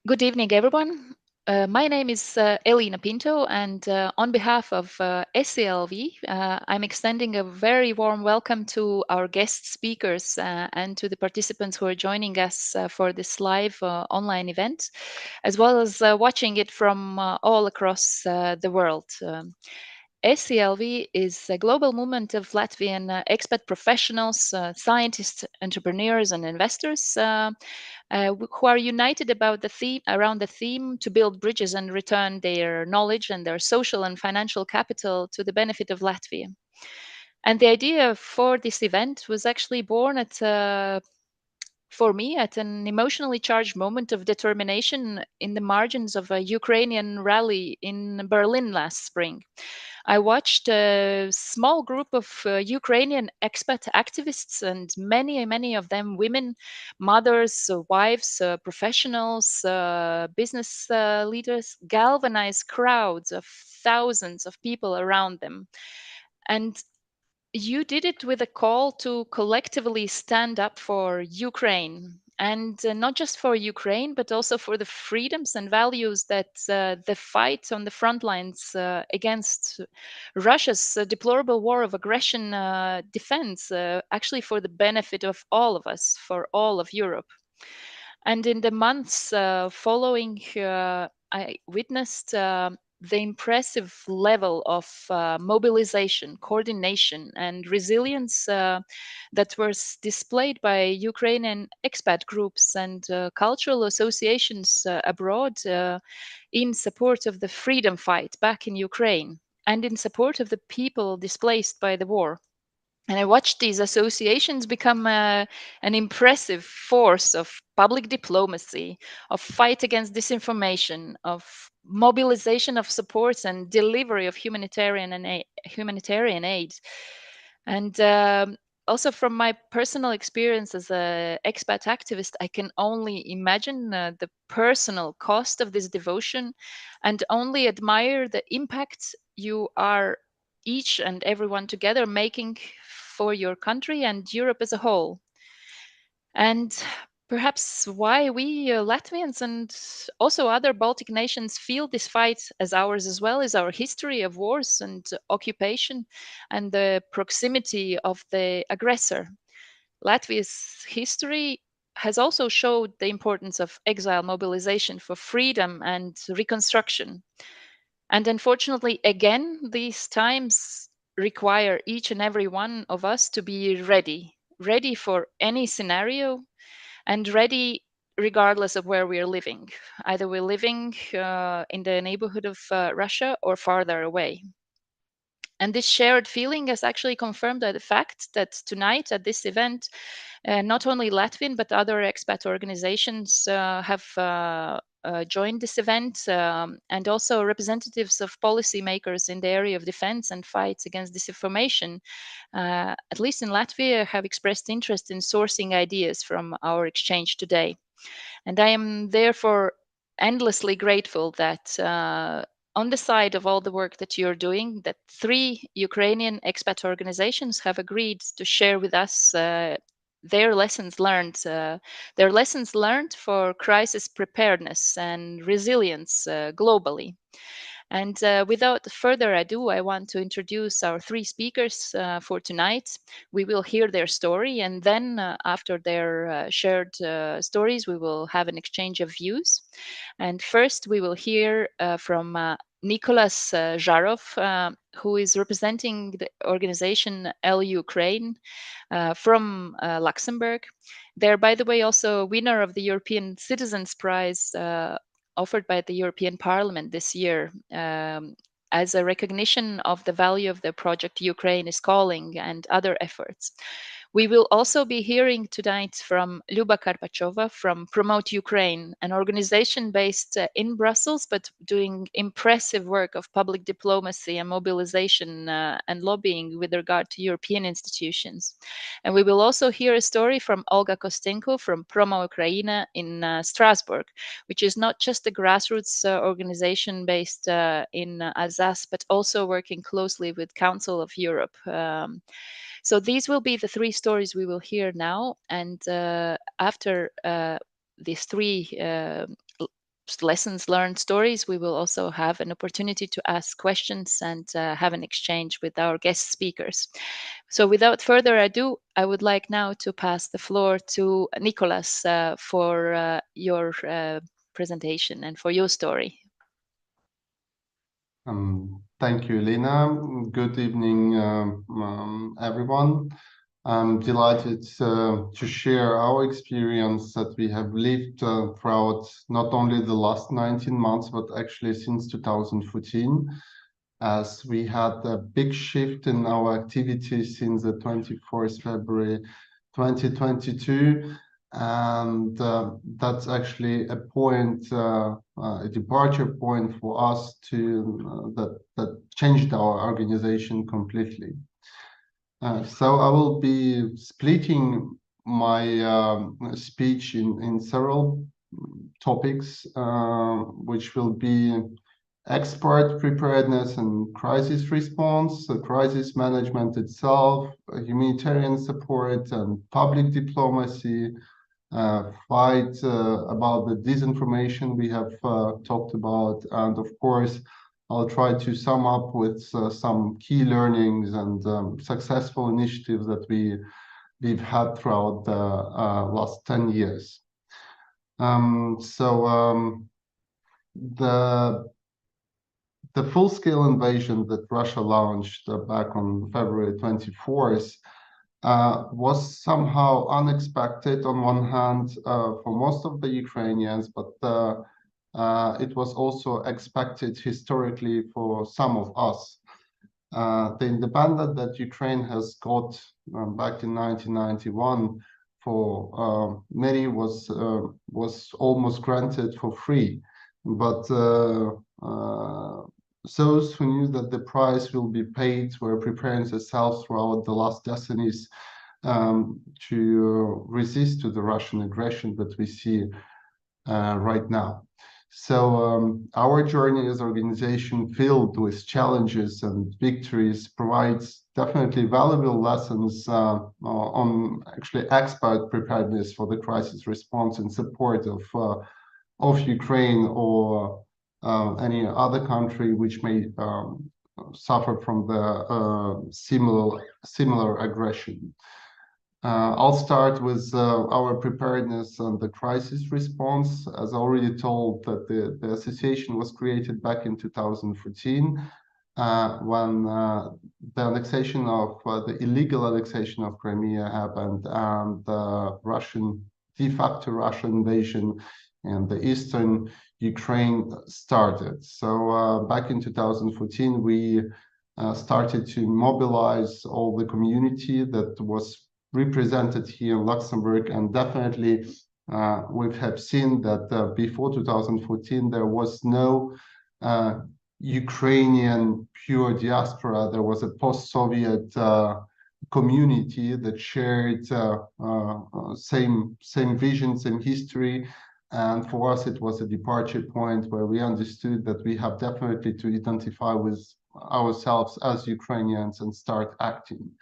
Good evening, everyone. My name is Elena Pinto, and on behalf of SCLV, I'm extending a very warm welcome to our guest speakers and to the participants who are joining us for this live online event, as well as watching it from all across the world. SCLV is a global movement of Latvian expat professionals, scientists, entrepreneurs, and investors who are united about the theme around the theme to build bridges and return their knowledge and their social and financial capital to the benefit of Latvia. And the idea for this event was actually born for me at an emotionally charged moment of determination in the margins of a Ukrainian rally in Berlin last spring. I watched a small group of Ukrainian expat activists, and many of them women, mothers, wives, professionals, business leaders, galvanize crowds of thousands of people around them. And you did it with a call to collectively stand up for Ukraine. And not just for Ukraine, but also for the freedoms and values that the fight on the front lines against Russia's deplorable war of aggression defends, actually for the benefit of all of us, for all of Europe. And in the months following, I witnessed the impressive level of mobilization, coordination, and resilience that was displayed by Ukrainian expat groups and cultural associations abroad in support of the freedom fight back in Ukraine and in support of the people displaced by the war. And I watched these associations become an impressive force of public diplomacy, of fight against disinformation, of mobilization of supports and delivery of humanitarian aid. And also from my personal experience as an expat activist, I can only imagine the personal cost of this devotion and only admire the impact you are each and everyone together making for your country and Europe as a whole. And perhaps why we Latvians and also other Baltic nations feel this fight as ours as well is our history of wars and occupation and the proximity of the aggressor. Latvia's history has also showed the importance of exile mobilization for freedom and reconstruction. And unfortunately, again, these times require each and every one of us to be ready, ready for any scenario and ready regardless of where we're living. Either we're living in the neighborhood of Russia or farther away. And this shared feeling is actually confirmed by the fact that tonight at this event, not only Latvian but other expat organizations have joined this event, and also representatives of policymakers in the area of defense and fights against disinformation, at least in Latvia, have expressed interest in sourcing ideas from our exchange today. And I am therefore endlessly grateful that on the side of all the work that you're doing, that three Ukrainian expat organizations have agreed to share with us their lessons learned for crisis preparedness and resilience globally. And without further ado, I want to introduce our three speakers for tonight. We will hear their story, and then after their shared stories, we will have an exchange of views. And first, we will hear from Nicolas Zharov, who is representing the organization L Ukraine from Luxembourg. They're, by the way, also winner of the European Citizens Prize offered by the European Parliament this year. As a recognition of the value of the project Ukraine is calling and other efforts. We will also be hearing tonight from Luba Karpachova from Promote Ukraine, an organization based in Brussels, but doing impressive work of public diplomacy and mobilization and lobbying with regard to European institutions. And we will also hear a story from Olga Kostenko from Promo Ukraine in Strasbourg, which is not just a grassroots organization based in Alsace, but also working closely with Council of Europe. So these will be the three stories we will hear now. And after these three lessons learned stories, we will also have an opportunity to ask questions and have an exchange with our guest speakers. So without further ado, I would like now to pass the floor to Nicholas for your presentation and for your story. Thank you, Elena. Good evening, everyone. I'm delighted to share our experience that we have lived throughout not only the last 19 months, but actually since 2014, as we had a big shift in our activities since the 24th February 2022. And that's actually a point, a departure point for us to that changed our organization completely. So I will be splitting my speech in several topics, which will be expert preparedness and crisis response, crisis management itself, humanitarian support and public diplomacy, fight about the disinformation we have talked about, and of course, I'll try to sum up with some key learnings and successful initiatives that we've had throughout the last 10 years. The full-scale invasion that Russia launched back on February 24th was somehow unexpected on one hand for most of the Ukrainians, but it was also expected historically for some of us. The independence that Ukraine has got back in 1991 for many was almost granted for free, but those who knew that the price will be paid were preparing themselves throughout the last decades to resist to the Russian aggression that we see right now. So our journey as an organization filled with challenges and victories provides definitely valuable lessons on actually expert preparedness for the crisis response and support of Ukraine or any other country which may suffer from the similar aggression. I'll start with our preparedness and the crisis response. As already told, that the association was created back in 2014 when the annexation of the illegal annexation of Crimea happened and the de facto Russian invasion in the eastern Ukraine started. So back in 2014, we started to mobilize all the community that was represented here in Luxembourg, and definitely we have seen that before 2014 there was no Ukrainian pure diaspora. There was a post-Soviet community that shared same vision, same history, and for us it was a departure point where we understood that we have definitely to identify with ourselves as Ukrainians and start acting.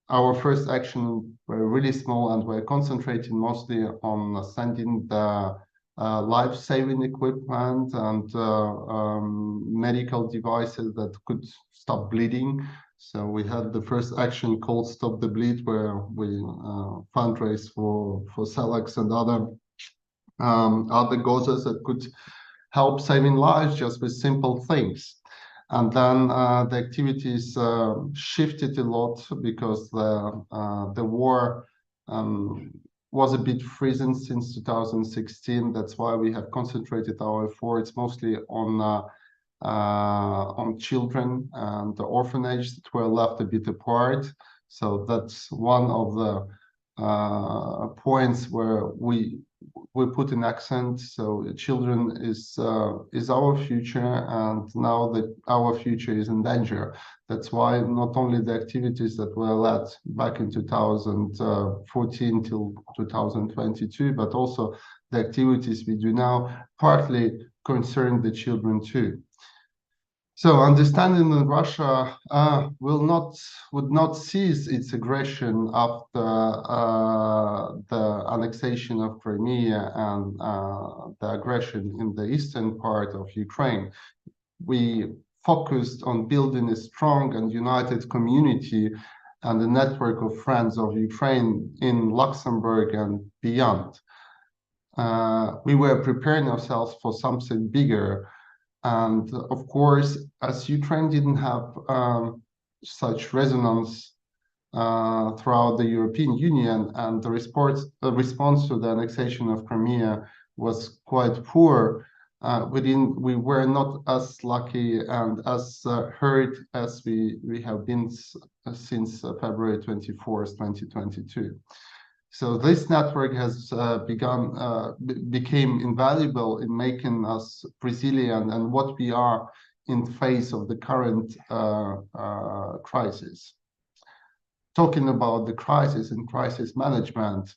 Our first action were really small and we're concentrating mostly on sending the life-saving equipment and medical devices that could stop bleeding. So we had the first action called Stop the Bleed, where we fundraise for Selex and other causes that could help saving lives just with simple things. And then the activities shifted a lot because the war was a bit frozen since 2016. That's why we have concentrated our efforts mostly on children and the orphanages that were left a bit apart. So that's one of the points where we put an accent. So children is our future, and now that our future is in danger. That's why not only the activities that were led back in 2014 till 2022, but also the activities we do now partly concern the children too. So understanding that Russia would not cease its aggression after the annexation of Crimea and the aggression in the eastern part of Ukraine. We focused on building a strong and united community and a network of friends of Ukraine in Luxembourg and beyond. We were preparing ourselves for something bigger. And of course, as Ukraine didn't have such resonance throughout the European Union, and the response to the annexation of Crimea was quite poor, we were not as lucky and as hurt as we have been since February 24th, 2022. So this network has became invaluable in making us resilient and what we are in face of the current crisis. Talking about the crisis and crisis management,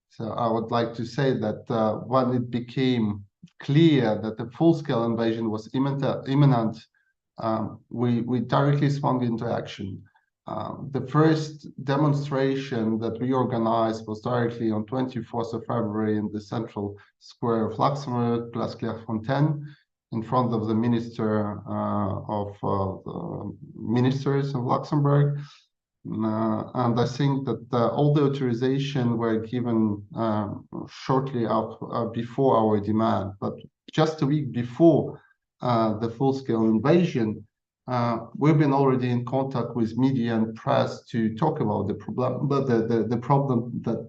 so I would like to say that when it became clear that the full-scale invasion was imminent, we directly swung into action. The first demonstration that we organized was directly on 24th of February in the central square of Luxembourg, Place Clairefontaine, in front of the Minister of the Ministers of Luxembourg. And I think that all the authorization were given shortly before our demand, but just a week before the full-scale invasion, we've been already in contact with media and press to talk about the problem, but the problem that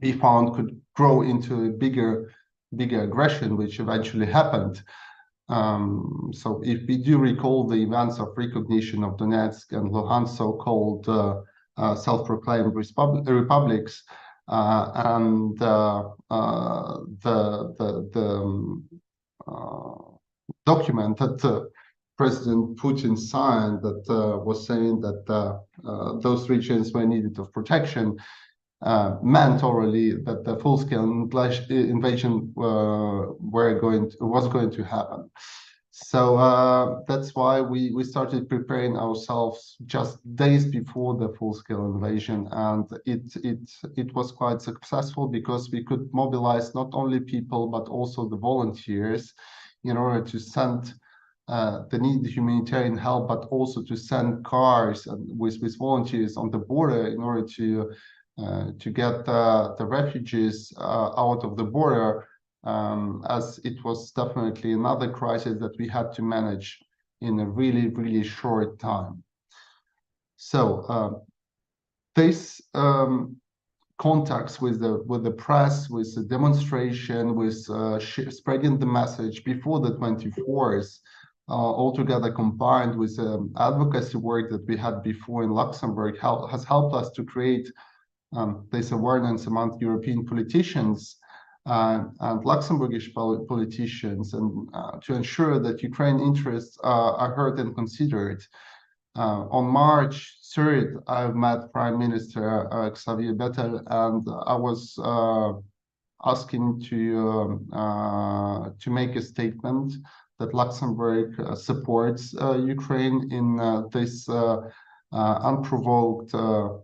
we found could grow into a bigger aggression, which eventually happened. So if we do recall the events of recognition of Donetsk and Luhansk, so-called self-proclaimed republics, and the document that President Putin signed that was saying that those regions were needed of protection, meant already that the full-scale invasion was going to happen. So that's why we started preparing ourselves just days before the full-scale invasion, and it was quite successful because we could mobilize not only people but also the volunteers in order to send the needed humanitarian help, but also to send cars with volunteers on the border in order to get the refugees out of the border, as it was definitely another crisis that we had to manage in a really short time. So this contacts with the press, with the demonstration, with spreading the message before the 24th, altogether combined with advocacy work that we had before in Luxembourg has helped us to create this awareness among European politicians and Luxembourgish politicians, and to ensure that Ukraine interests are heard and considered. On March 3rd, I met Prime Minister Xavier Bettel, and I was asking to make a statement that Luxembourg supports Ukraine in this unprovoked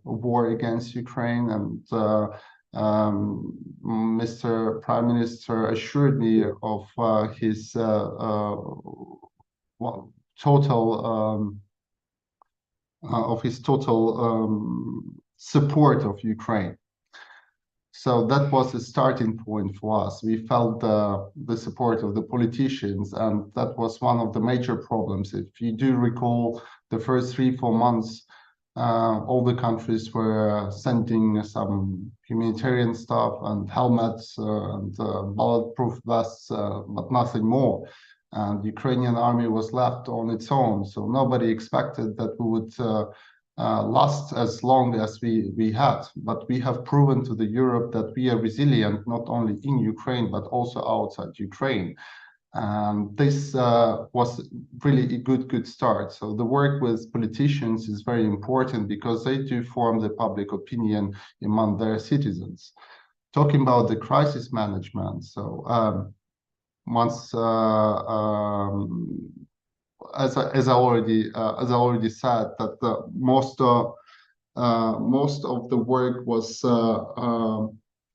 war against Ukraine, and Mr. Prime Minister assured me of his total support of Ukraine. So that was a starting point for us. We felt the support of the politicians, and that was one of the major problems. If you do recall, the first 3-4 months, all the countries were sending some humanitarian stuff and helmets and bulletproof vests, but nothing more. And the Ukrainian army was left on its own. So nobody expected that we would last as long as we had. But we have proven to the Europe that we are resilient, not only in Ukraine, but also outside Ukraine. And this was really a good start. So the work with politicians is very important because they do form the public opinion among their citizens. Talking about the crisis management, so once, as I already said, that most of the work was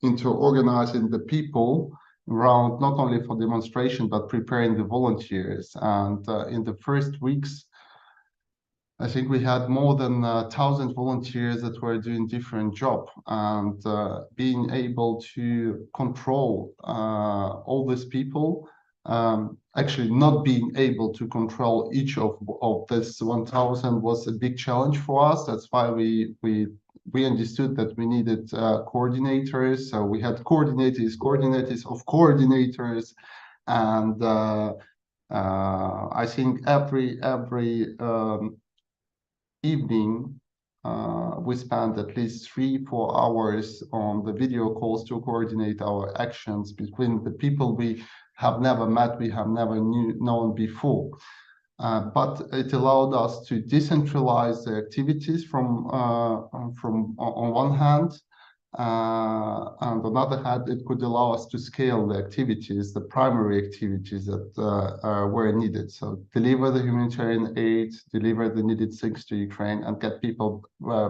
into organizing the people around, not only for demonstration but preparing the volunteers. And in the first weeks, I think we had more than 1,000 volunteers that were doing different jobs, and being able to control all these people, actually not being able to control each of this 1,000 was a big challenge for us. That's why we understood that we needed coordinators. So we had coordinators of coordinators, and I think every evening, we spent at least 3-4 hours on the video calls to coordinate our actions between the people we have never met, we have never known before. But it allowed us to decentralize the activities from on one hand, and on the other hand, it could allow us to scale the activities, the primary activities that were needed. So deliver the humanitarian aid, deliver the needed things to Ukraine, and get people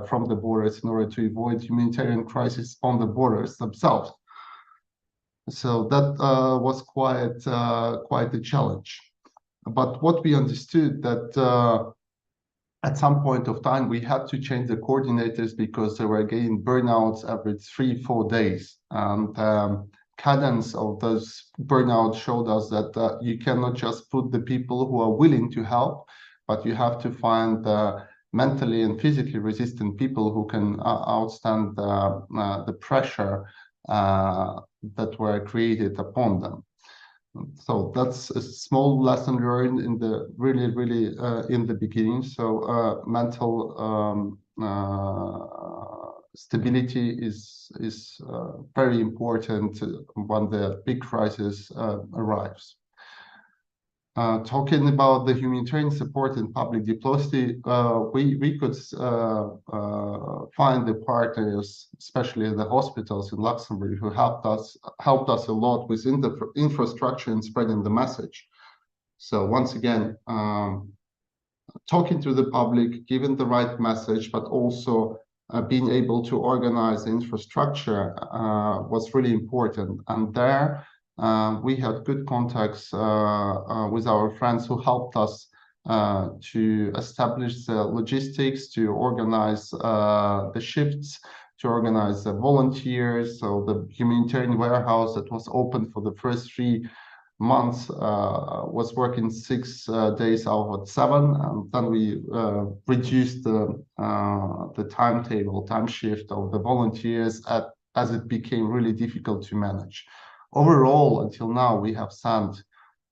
from the borders in order to avoid humanitarian crisis on the borders themselves. So that was quite a challenge. But what we understood that at some point of time, we had to change the coordinators because they were getting burnouts every 3-4 days. And cadence of those burnouts showed us that you cannot just put the people who are willing to help, but you have to find mentally and physically resistant people who can outstand the pressure that were created upon them. So that's a small lesson learned in the really in the beginning. So mental stability is very important when the big crisis arrives. Talking about the humanitarian support and public diplomacy, we could find the partners, especially the hospitals in Luxembourg, who helped us a lot with infrastructure and spreading the message. So once again, talking to the public, giving the right message, but also being able to organize the infrastructure was really important. And there, we had good contacts with our friends who helped us to establish the logistics, to organize the shifts, to organize the volunteers. So the humanitarian warehouse that was open for the first 3 months was working 6 days out of 7, and then we reduced the time shift of the volunteers as it became really difficult to manage. Overall, until now, we have sent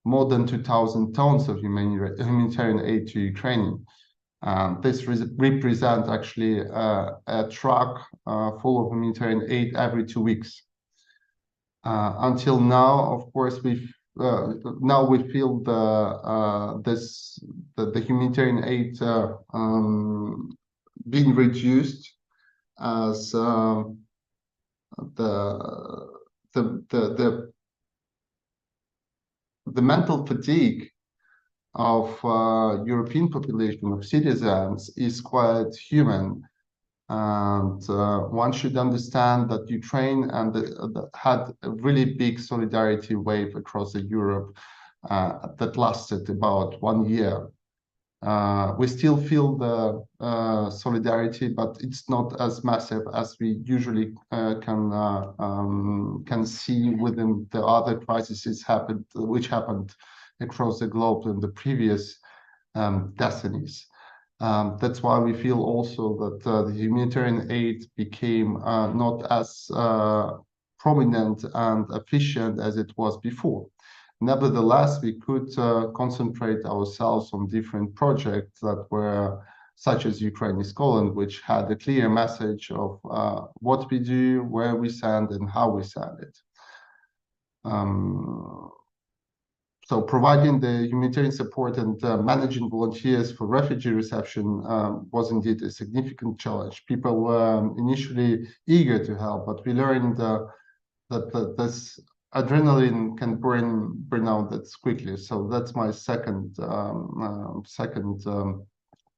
more than 2,000 tons of humanitarian aid to Ukraine. This represents actually a truck full of humanitarian aid every 2 weeks. Until now, of course, now we feel the humanitarian aid being reduced as the mental fatigue of European population of citizens is quite human. And one should understand that Ukraine had a really big solidarity wave across Europe that lasted about 1 year. We still feel the solidarity, but it's not as massive as we usually can see within the other crises which happened across the globe in the previous decades. That's why we feel also that the humanitarian aid became not as prominent and efficient as it was before. Nevertheless, we could concentrate ourselves on different projects that were such as Ukraine is Scotland, which had a clear message of what we do, where we send, and how we send it. So providing the humanitarian support and managing volunteers for refugee reception was indeed a significant challenge. People were initially eager to help, but we learned that this adrenaline can burn out that quickly. So that's my second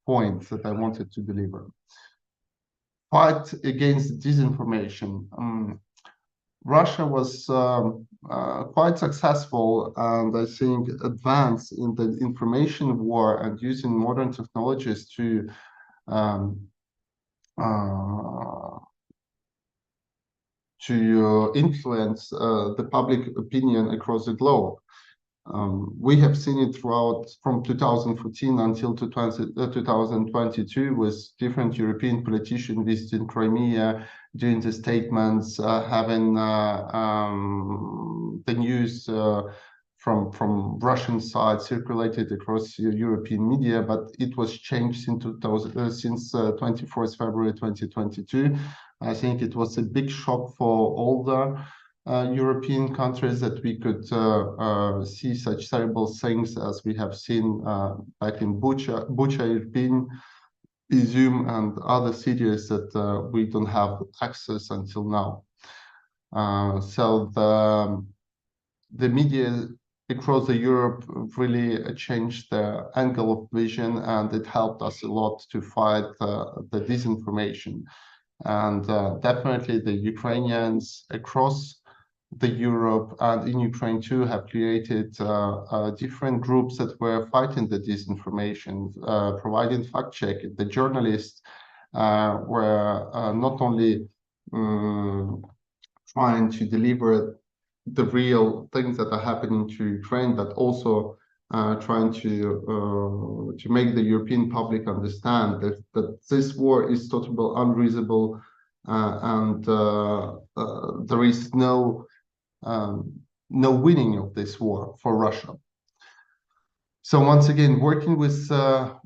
point that I wanted to deliver. Fight against disinformation. Russia was quite successful and I think advanced in the information war and using modern technologies to influence the public opinion across the globe. We have seen it throughout from 2014 until 2022 with different European politicians visiting Crimea, doing the statements, having the news from Russian side circulated across European media, but it was changed since 24th February 2022. I think it was a big shock for all the European countries that we could see such terrible things as we have seen back in Bucha, Irpin, Izum, and other cities that we don't have access until now. So the media across the Europe really changed the angle of vision, and it helped us a lot to fight the disinformation. And definitely the Ukrainians across the Europe and in Ukraine too have created different groups that were fighting the disinformation, providing fact check. The journalists were not only trying to deliver the real things that are happening to Ukraine, but also trying to make the European public understand that this war is totally unreasonable and there is no winning of this war for Russia. So once again, working with our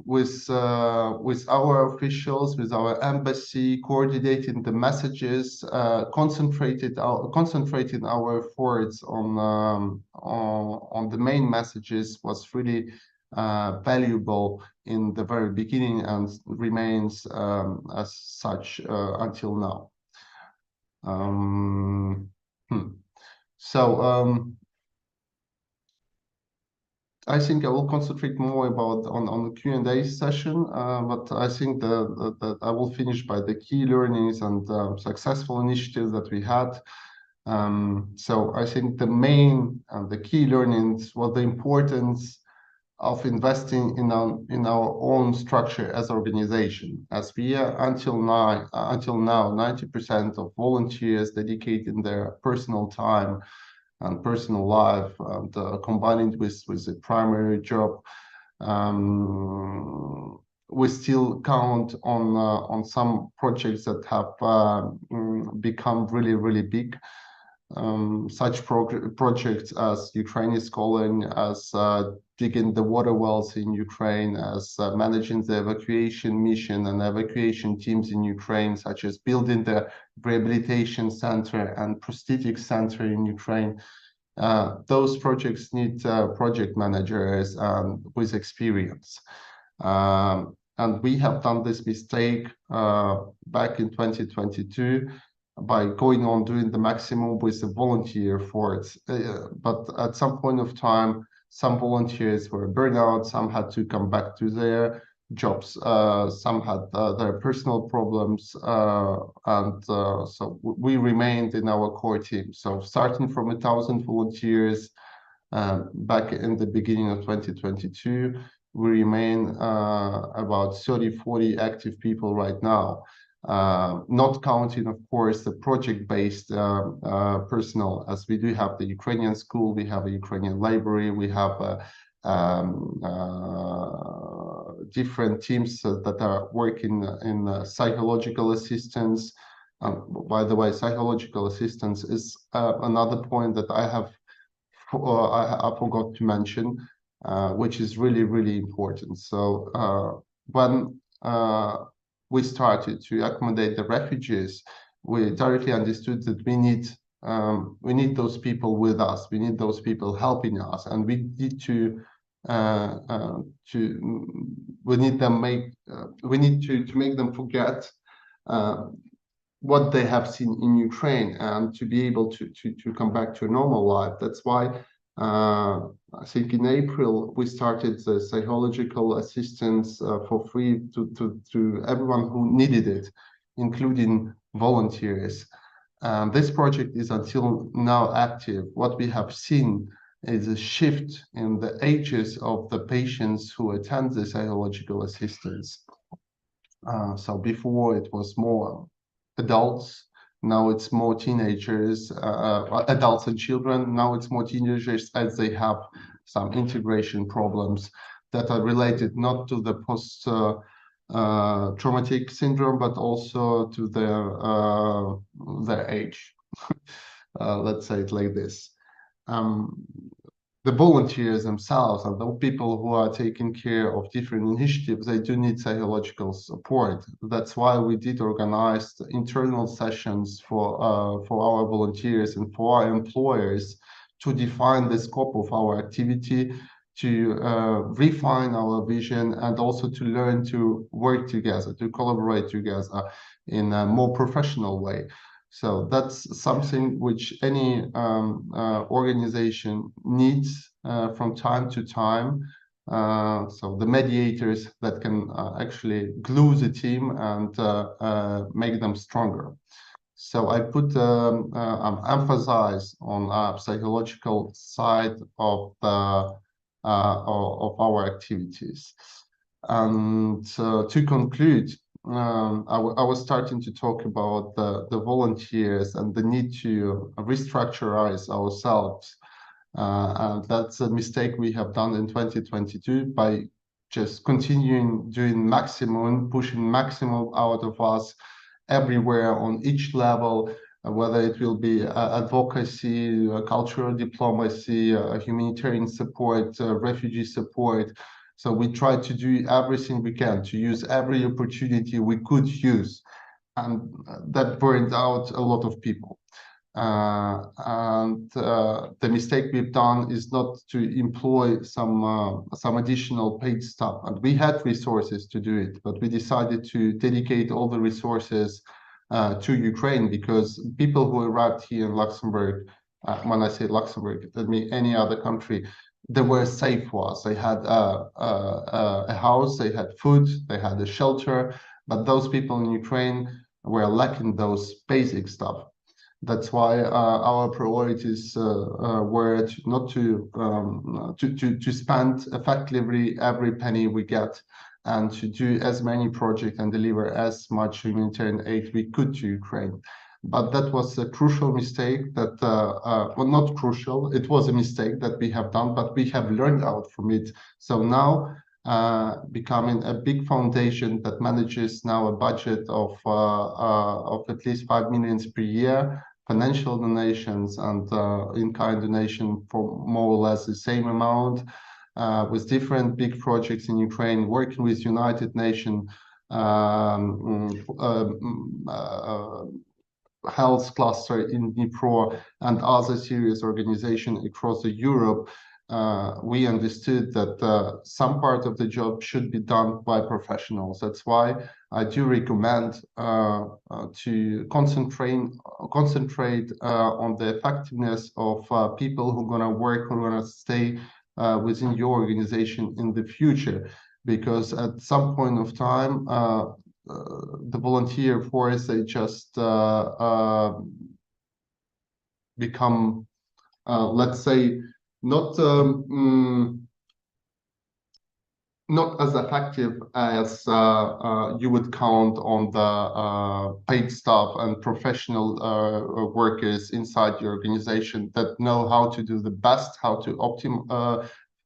officials, with our embassy, coordinating the messages, concentrating our efforts on the main messages was really valuable in the very beginning and remains as such until now. So I think I will concentrate more on the Q&A session, but I think that I will finish by the key learnings and successful initiatives that we had. So I think the main and the key learnings was the importance of investing in our own structure as organization, as we are until now 90% of volunteers dedicating their personal time and personal life and combining with a primary job. We still count on some projects that have become really, really big. Such projects as Ukraine is calling, as digging the water wells in Ukraine, as managing the evacuation mission and evacuation teams in Ukraine, such as building the rehabilitation center and prosthetic center in Ukraine. Those projects need project managers with experience. And we have done this mistake back in 2022 by going on doing the maximum with the volunteer efforts. But at some point of time, some volunteers were burned out, some had to come back to their jobs, some had their personal problems, and so we remained in our core team. So starting from 1,000 volunteers back in the beginning of 2022, we remain about 30-40 active people right now. Not counting, of course, the project-based personnel, as we do have the Ukrainian school, we have a Ukrainian library, we have different teams that are working in psychological assistance. By the way, psychological assistance is another point that I forgot to mention, which is really, really important. So when we started to accommodate the refugees, we directly understood that we need those people with us. We need those people helping us, and we need to make them forget what they have seen in Ukraine and to be able to come back to a normal life. That's why I think in April we started the psychological assistance for free to everyone who needed it, including volunteers. This project is until now active. What we have seen is a shift in the ages of the patients who attend the psychological assistance. So before it was more adults, now it's more teenagers, adults and children. Now it's more teenagers as they have some integration problems that are related not to the post traumatic syndrome, but also to their age. Let's say it like this. The volunteers themselves and the people who are taking care of different initiatives, they do need psychological support. That's why we did organize internal sessions for our volunteers and for our employers to define the scope of our activity, to refine our vision, and also to learn to work together, to collaborate together in a more professional way. So that's something which any organization needs from time to time. So the mediators that can actually glue the team and make them stronger. So I put emphasize on psychological side of our activities. And to conclude, I was starting to talk about the volunteers and the need to restructureize ourselves. And that's a mistake we have done in 2022 by just continuing doing maximum, pushing maximum out of us everywhere on each level, whether it will be advocacy, cultural diplomacy, humanitarian support, refugee support. So we try to do everything we can to use every opportunity we could use, and that burned out a lot of people. The mistake we've done is not to employ some additional paid staff. And we had resources to do it, but we decided to dedicate all the resources to Ukraine, because people who arrived here in Luxembourg, when I say Luxembourg, that means any other country, they were safe for us. They had a house, they had food, they had a shelter, but those people in Ukraine were lacking those basic stuff. That's why our priorities were not to spend effectively every penny we get, and to do as many projects and deliver as much humanitarian aid we could to Ukraine. But that was a crucial mistake that, well, not crucial, it was a mistake that we have done, but we have learned out from it. So now becoming a big foundation that manages now a budget of at least 5 million per year, financial donations and in-kind donation for more or less the same amount, with different big projects in Ukraine, working with United Nations health cluster in Dnipro and other serious organizations across Europe. We understood that some part of the job should be done by professionals. That's why I do recommend to concentrate on the effectiveness of people who are going to work, who are going to stay within your organization in the future, because at some point of time, the volunteer force, they just become, let's say, not not as effective as you would count on the paid staff and professional workers inside your organization that know how to do the best, how to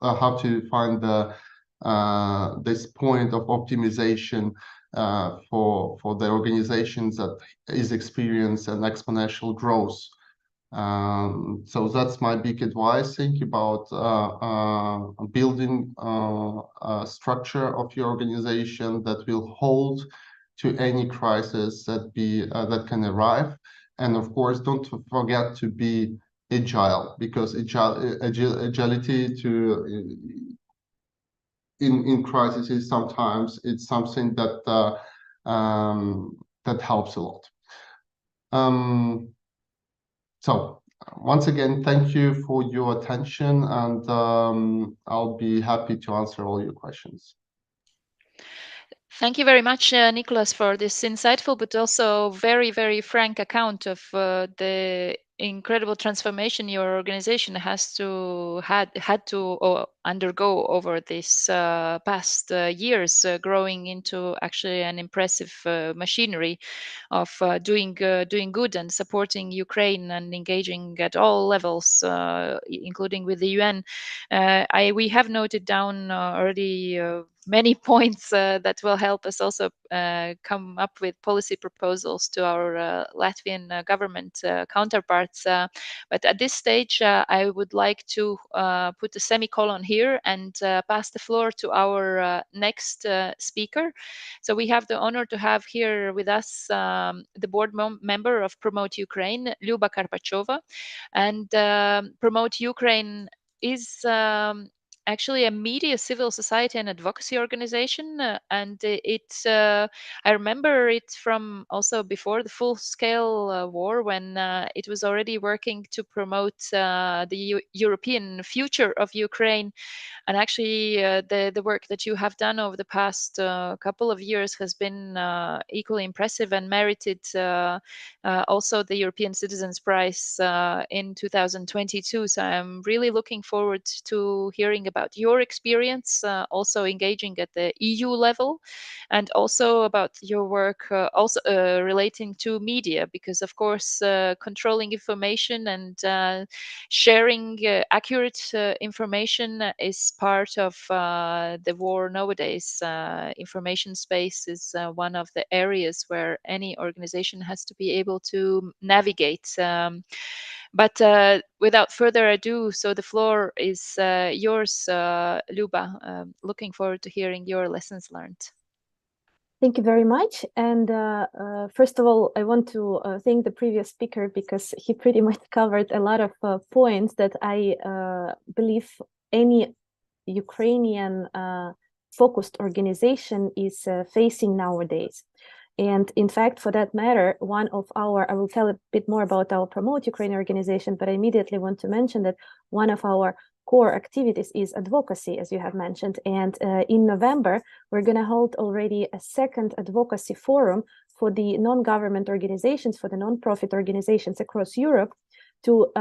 how to find this point of optimization for the organizations that is experiencing an exponential growth. So that's my big advice. Think about building a structure of your organization that will hold to any crisis that can arrive. And of course, don't forget to be agile, because agility in crises sometimes it's something that that helps a lot. So once again, thank you for your attention, and I'll be happy to answer all your questions. Thank you very much, Nicholas, for this insightful but also very, very frank account of the incredible transformation your organization had to undergo over this past years, growing into actually an impressive machinery of doing good and supporting Ukraine and engaging at all levels, including with the UN. We have noted down already many points that will help us also come up with policy proposals to our Latvian government counterparts. But at this stage, I would like to put a semicolon here and pass the floor to our next speaker. So we have the honor to have here with us the board member of Promote Ukraine, Lyuba Karpachova. And Promote Ukraine is actually a media, civil society, and advocacy organization. And I remember it from also before the full-scale war, when it was already working to promote the European future of Ukraine. And actually, the work that you have done over the past couple of years has been equally impressive and merited also the European Citizens Prize in 2022. So I'm really looking forward to hearing about your experience, also engaging at the EU level, and also about your work also relating to media, because of course controlling information and sharing accurate information is part of the war nowadays. Information space is one of the areas where any organization has to be able to navigate. But without further ado, so the floor is yours, Luba. Looking forward to hearing your lessons learned. Thank you very much. And first of all, I want to thank the previous speaker, because he pretty much covered a lot of points that I believe any Ukrainian focused organization is facing nowadays. And in fact, for that matter, I will tell a bit more about our Promote Ukraine organization, but I immediately want to mention that one of our core activities is advocacy, as you have mentioned. And in November, we're going to hold already a second advocacy forum for the non-government organizations, for the non-profit organizations across Europe, to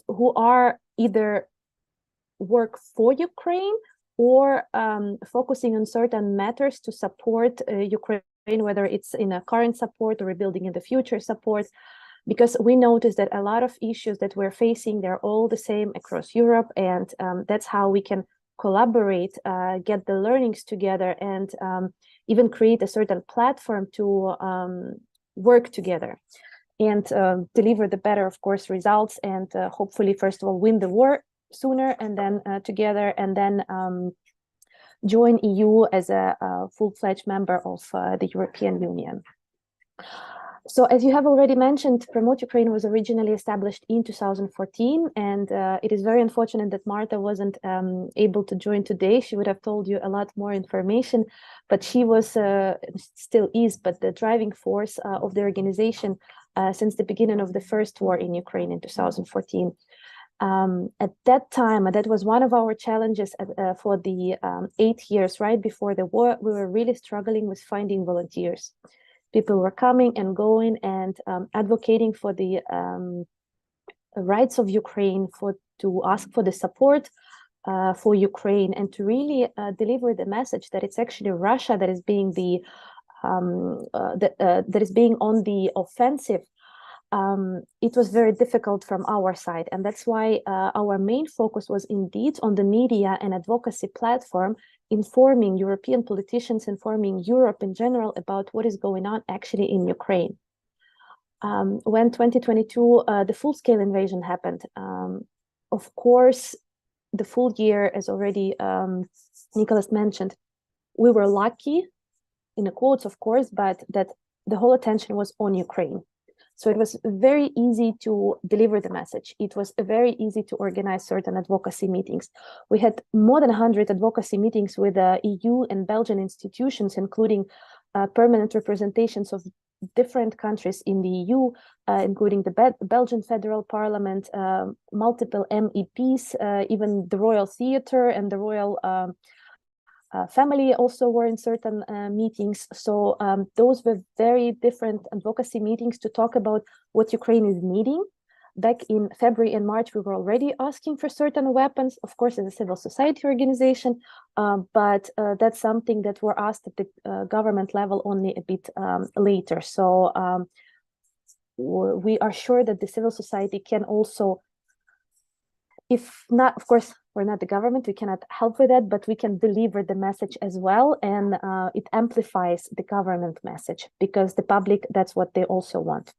who are either work for Ukraine or focusing on certain matters to support Ukraine, whether it's in a current support or rebuilding in the future support. Because we noticed that a lot of issues that we're facing, they're all the same across Europe, and that's how we can collaborate, get the learnings together, and even create a certain platform to work together and deliver the better, of course, results, and hopefully, first of all, win the war sooner, and then together, and then join EU as a full-fledged member of the European Union. So as you have already mentioned, Promote Ukraine was originally established in 2014, and it is very unfortunate that Marta wasn't able to join today. She would have told you a lot more information, but she was, still is, but the driving force of the organization since the beginning of the first war in Ukraine in 2014. At that time, and that was one of our challenges for the 8 years right before the war, we were really struggling with finding volunteers. People were coming and going and advocating for the rights of Ukraine, to ask for the support for Ukraine, and to really deliver the message that it's actually Russia that is being that is being on the offensive. It was very difficult from our side, and that's why our main focus was indeed on the media and advocacy platform, informing European politicians, informing Europe in general about what is going on actually in Ukraine. When 2022, the full-scale invasion happened, of course, the full year, as already Nicholas mentioned, we were lucky, in the quotes, of course, but that the whole attention was on Ukraine. So it was very easy to deliver the message. It was very easy to organize certain advocacy meetings. We had more than 100 advocacy meetings with EU and Belgian institutions, including permanent representations of different countries in the EU, including the Belgian Federal Parliament, multiple MEPs, even the Royal Theatre and the Royal family also were in certain meetings. So those were very different advocacy meetings to talk about what Ukraine is needing. Back in February and March, we were already asking for certain weapons, of course, as a civil society organization, but that's something that were asked at the government level only a bit later. So we are sure that the civil society can also, if not, of course, we're not the government, we cannot help with that, but we can deliver the message as well. And it amplifies the government message because the public, that's what they also want.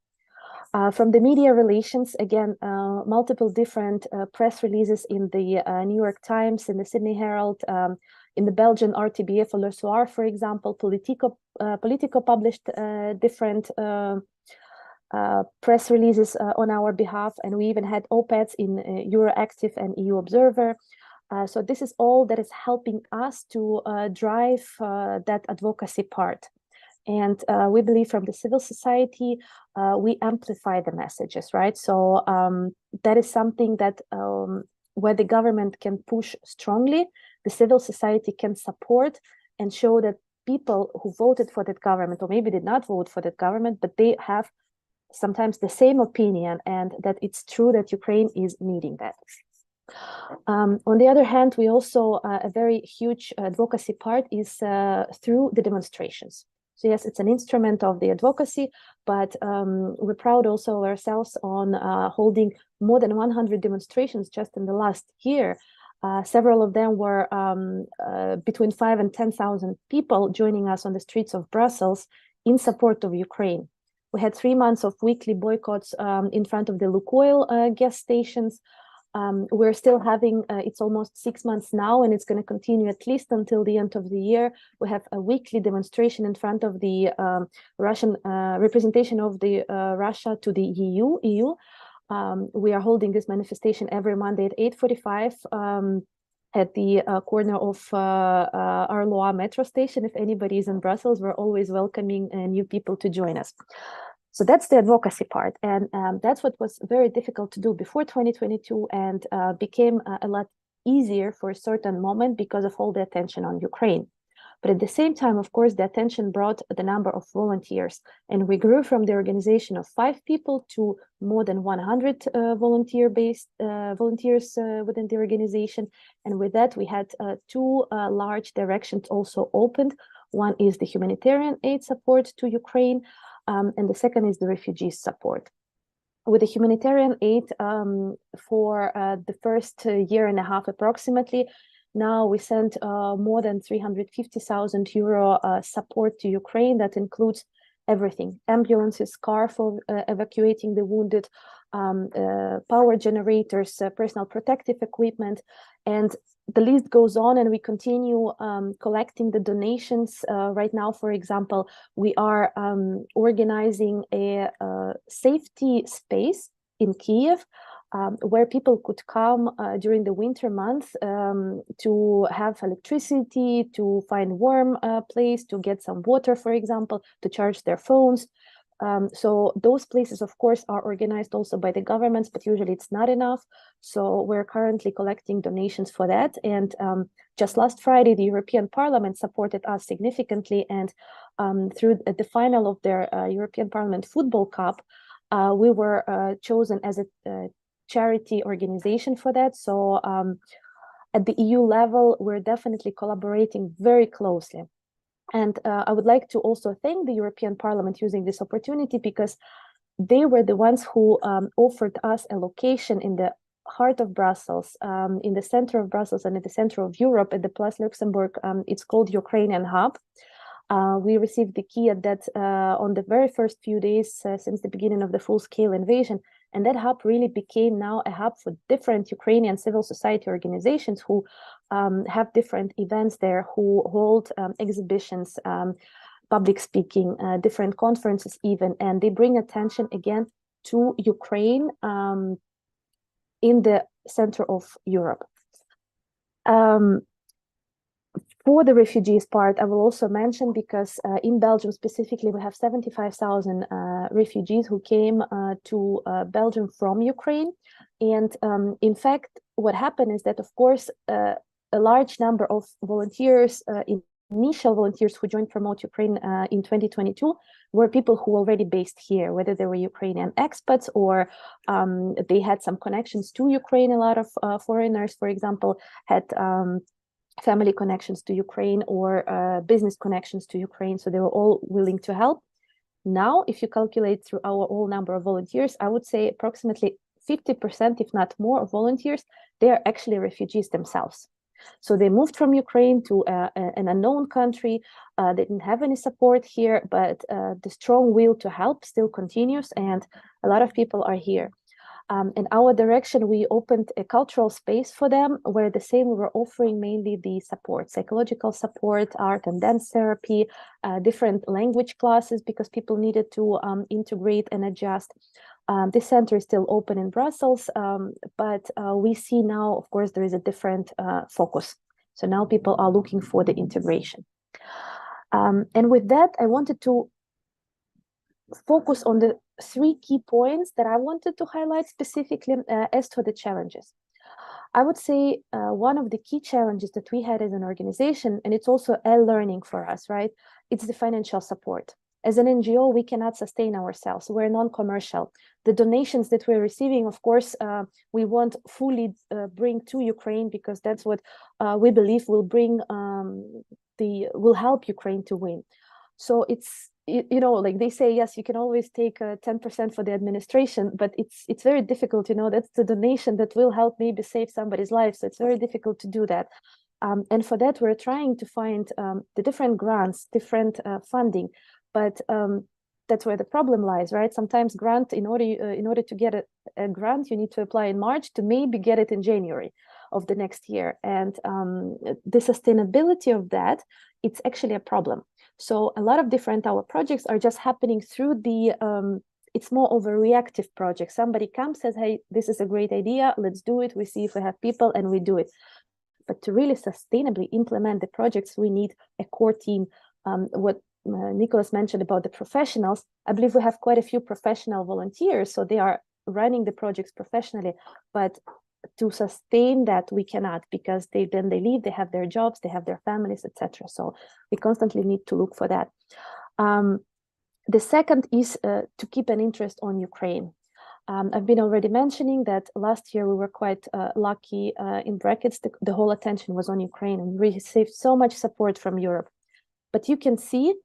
From the media relations, again, multiple different press releases in the New York Times, in the Sydney Herald, in the Belgian RTBF or Le Soir, for example. Politico published different press releases on our behalf, and we even had op-eds in Euroactiv and EU Observer. So this is all that is helping us to drive that advocacy part. And we believe from the civil society, we amplify the messages, right? So that is something that where the government can push strongly, the civil society can support and show that people who voted for that government, or maybe did not vote for that government, but they have sometimes the same opinion, and that it's true that Ukraine is needing that. On the other hand, we also, a very huge advocacy part is through the demonstrations. So yes, it's an instrument of the advocacy, but we're proud also ourselves on holding more than 100 demonstrations just in the last year. Several of them were between 5,000 and 10,000 people joining us on the streets of Brussels in support of Ukraine. We had 3 months of weekly boycotts in front of the Lukoil gas stations. We're still having, it's almost 6 months now, and it's going to continue at least until the end of the year. We have a weekly demonstration in front of the Russian representation of the Russia to the EU. We are holding this manifestation every Monday at 8:45 at the corner of Arloa metro station. If anybody is in Brussels, we're always welcoming new people to join us. So that's the advocacy part. And that's what was very difficult to do before 2022 and became a lot easier for a certain moment because of all the attention on Ukraine. But at the same time, of course, the attention brought the number of volunteers. And we grew from the organization of 5 people to more than 100 volunteers within the organization. And with that, we had 2 large directions also opened. One is the humanitarian aid support to Ukraine, and the second is the refugee support. With the humanitarian aid for the first year and a half approximately, now we sent more than 350,000 euro support to Ukraine. That includes everything: ambulances, car for evacuating the wounded, power generators, personal protective equipment, and the list goes on, and we continue collecting the donations. Right now, for example, we are organizing a safety space in Kiev where people could come during the winter months to have electricity, to find warm place, to get some water, for example, to charge their phones. So those places, of course, are organized also by the governments, but usually it's not enough. So we're currently collecting donations for that. And just last Friday, the European Parliament supported us significantly. And through the final of their European Parliament Football Cup, we were chosen as a charity organization for that. So at the EU level, we're definitely collaborating very closely. And I would like to also thank the European Parliament using this opportunity, because they were the ones who offered us a location in the heart of Brussels, in the center of Brussels and at the center of Europe at the Place Luxembourg. It's called Ukrainian Hub. We received the key at that on the very first few days since the beginning of the full-scale invasion. And that hub really became now a hub for different Ukrainian civil society organizations who have different events there, who hold exhibitions, public speaking, different conferences even, and they bring attention again to Ukraine in the center of Europe. For the refugees part, I will also mention, because in Belgium specifically, we have 75,000 refugees who came to Belgium from Ukraine. And in fact, what happened is that, of course, a large number of volunteers, initial volunteers who joined Promote Ukraine in 2022 were people who were already based here, whether they were Ukrainian expats or they had some connections to Ukraine. A lot of foreigners, for example, had family connections to Ukraine or business connections to Ukraine. So they were all willing to help. Now, if you calculate through our whole number of volunteers, I would say approximately 50%, if not more, of volunteers, they are actually refugees themselves. So they moved from Ukraine to an unknown country. They didn't have any support here, but the strong will to help still continues, and a lot of people are here. In our direction, we opened a cultural space for them where the same we were offering mainly the support, psychological support, art and dance therapy, different language classes because people needed to integrate and adjust. This center is still open in Brussels, but we see now, of course, there is a different focus. So now people are looking for the integration. And with that, I wanted to focus on the 3 key points that I wanted to highlight specifically as to the challenges. I would say one of the key challenges that we had as an organization, and it's also a learning for us, right? It's the financial support. As an NGO, we cannot sustain ourselves. We're non-commercial. The donations that we're receiving, of course, we won't fully bring to Ukraine because that's what we believe will bring will help Ukraine to win. So it's, you know, like they say, yes, you can always take 10% for the administration, but it's very difficult, you know, that's the donation that will help maybe save somebody's life. So it's very difficult to do that. And for that, we're trying to find the different grants, different funding, but that's where the problem lies, right? Sometimes grant, in order to get a grant, you need to apply in March to maybe get it in January of the next year. And the sustainability of that, it's actually a problem. So a lot of different our projects are just happening through the, it's more of a reactive project. Somebody comes, says, hey, this is a great idea, let's do it. We see if we have people and we do it. But to really sustainably implement the projects, we need a core team. What Nicholas mentioned about the professionals, I believe we have quite a few professional volunteers, so they are running the projects professionally, but to sustain that we cannot, because then they leave, they have their jobs, they have their families, etc. So we constantly need to look for that. The second is to keep an interest on Ukraine. I've been already mentioning that last year we were quite lucky, in brackets, the whole attention was on Ukraine and we received so much support from Europe. But you can see,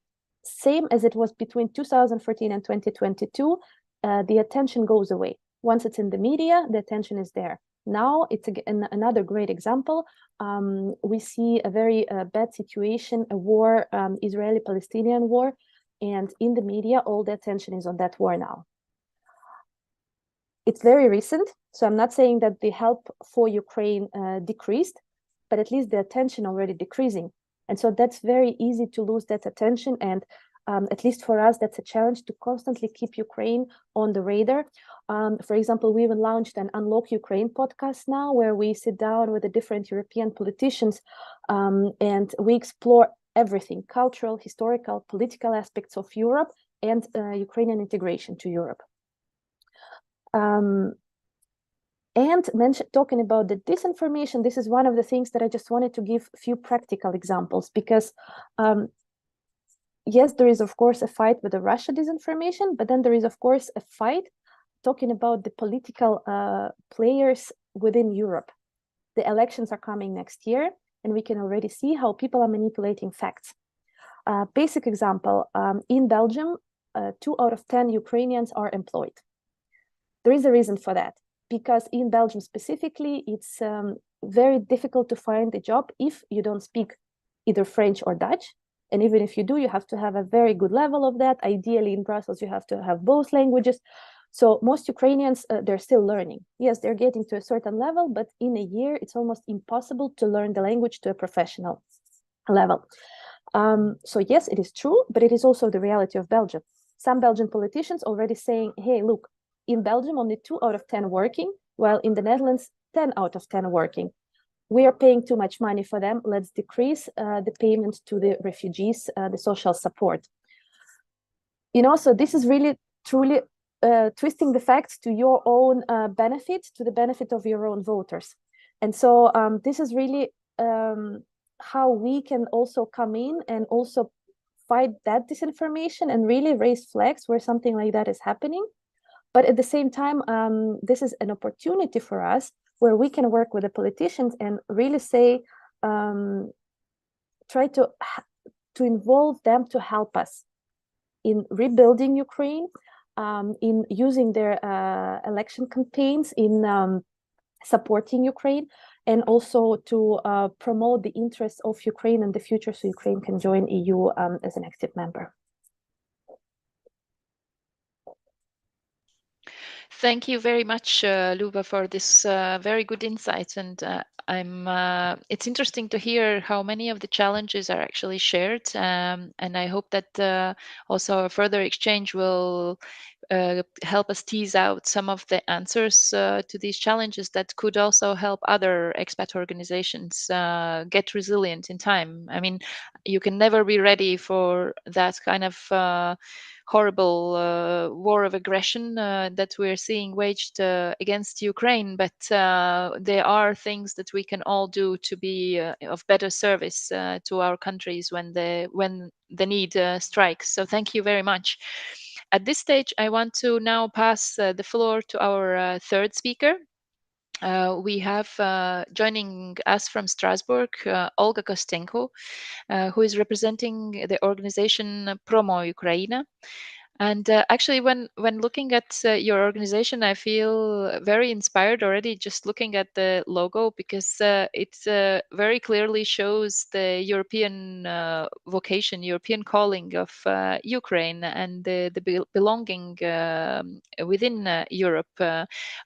same as it was between 2014 and 2022, the attention goes away. Once it's in the media, the attention is there. Now it's another great example. We see a very bad situation, a war, Israeli-Palestinian war, and in the media, all the attention is on that war now. It's very recent, so I'm not saying that the help for Ukraine decreased, but at least the attention already decreasing. And so that's very easy to lose that attention. And at least for us, that's a challenge to constantly keep Ukraine on the radar. For example, we even launched an Unlock Ukraine podcast now, where we sit down with the different European politicians and we explore everything, cultural, historical, political aspects of Europe and Ukrainian integration to Europe. And talking about the disinformation, this is one of the things that I just wanted to give a few practical examples, because yes, there is, of course, a fight with the Russia disinformation, but then there is, of course, a fight talking about the political players within Europe. The elections are coming next year, and we can already see how people are manipulating facts. Basic example, in Belgium, 2 out of 10 Ukrainians are employed. There is a reason for that, because in Belgium specifically, it's very difficult to find a job if you don't speak either French or Dutch. And even if you do, you have to have a very good level of that. Ideally, in Brussels, you have to have both languages. So most Ukrainians, they're still learning. Yes, they're getting to a certain level, but in a year, it's almost impossible to learn the language to a professional level. So yes, it is true, but it is also the reality of Belgium. Some Belgian politicians already saying, hey, look, in Belgium, only 2 out of 10 working, while in the Netherlands, 10 out of 10 working. we are paying too much money for them. Let's decrease the payment to the refugees, the social support. So this is really truly twisting the facts to your own benefit, to the benefit of your own voters. And so this is really how we can also come in and also fight that disinformation and really raise flags where something like that is happening. But at the same time, this is an opportunity for us where we can work with the politicians and really say, try to involve them to help us in rebuilding Ukraine, in using their election campaigns, in supporting Ukraine, and also to promote the interests of Ukraine in the future so Ukraine can join EU as an active member. Thank you very much, Luba, for this very good insights. And it's interesting to hear how many of the challenges are actually shared. And I hope that also a further exchange will help us tease out some of the answers to these challenges that could also help other expat organizations get resilient in time. I mean, you can never be ready for that kind of horrible war of aggression that we're seeing waged against Ukraine, but there are things that we can all do to be of better service to our countries when the need strikes. So thank you very much. At this stage, I want to now pass the floor to our third speaker. We have joining us from Strasbourg, Olga Kostenko, who is representing the organization Promo Ukraina. And actually, when looking at your organization, I feel very inspired already just looking at the logo, because it very clearly shows the European vocation, European calling of Ukraine and the belonging within Europe.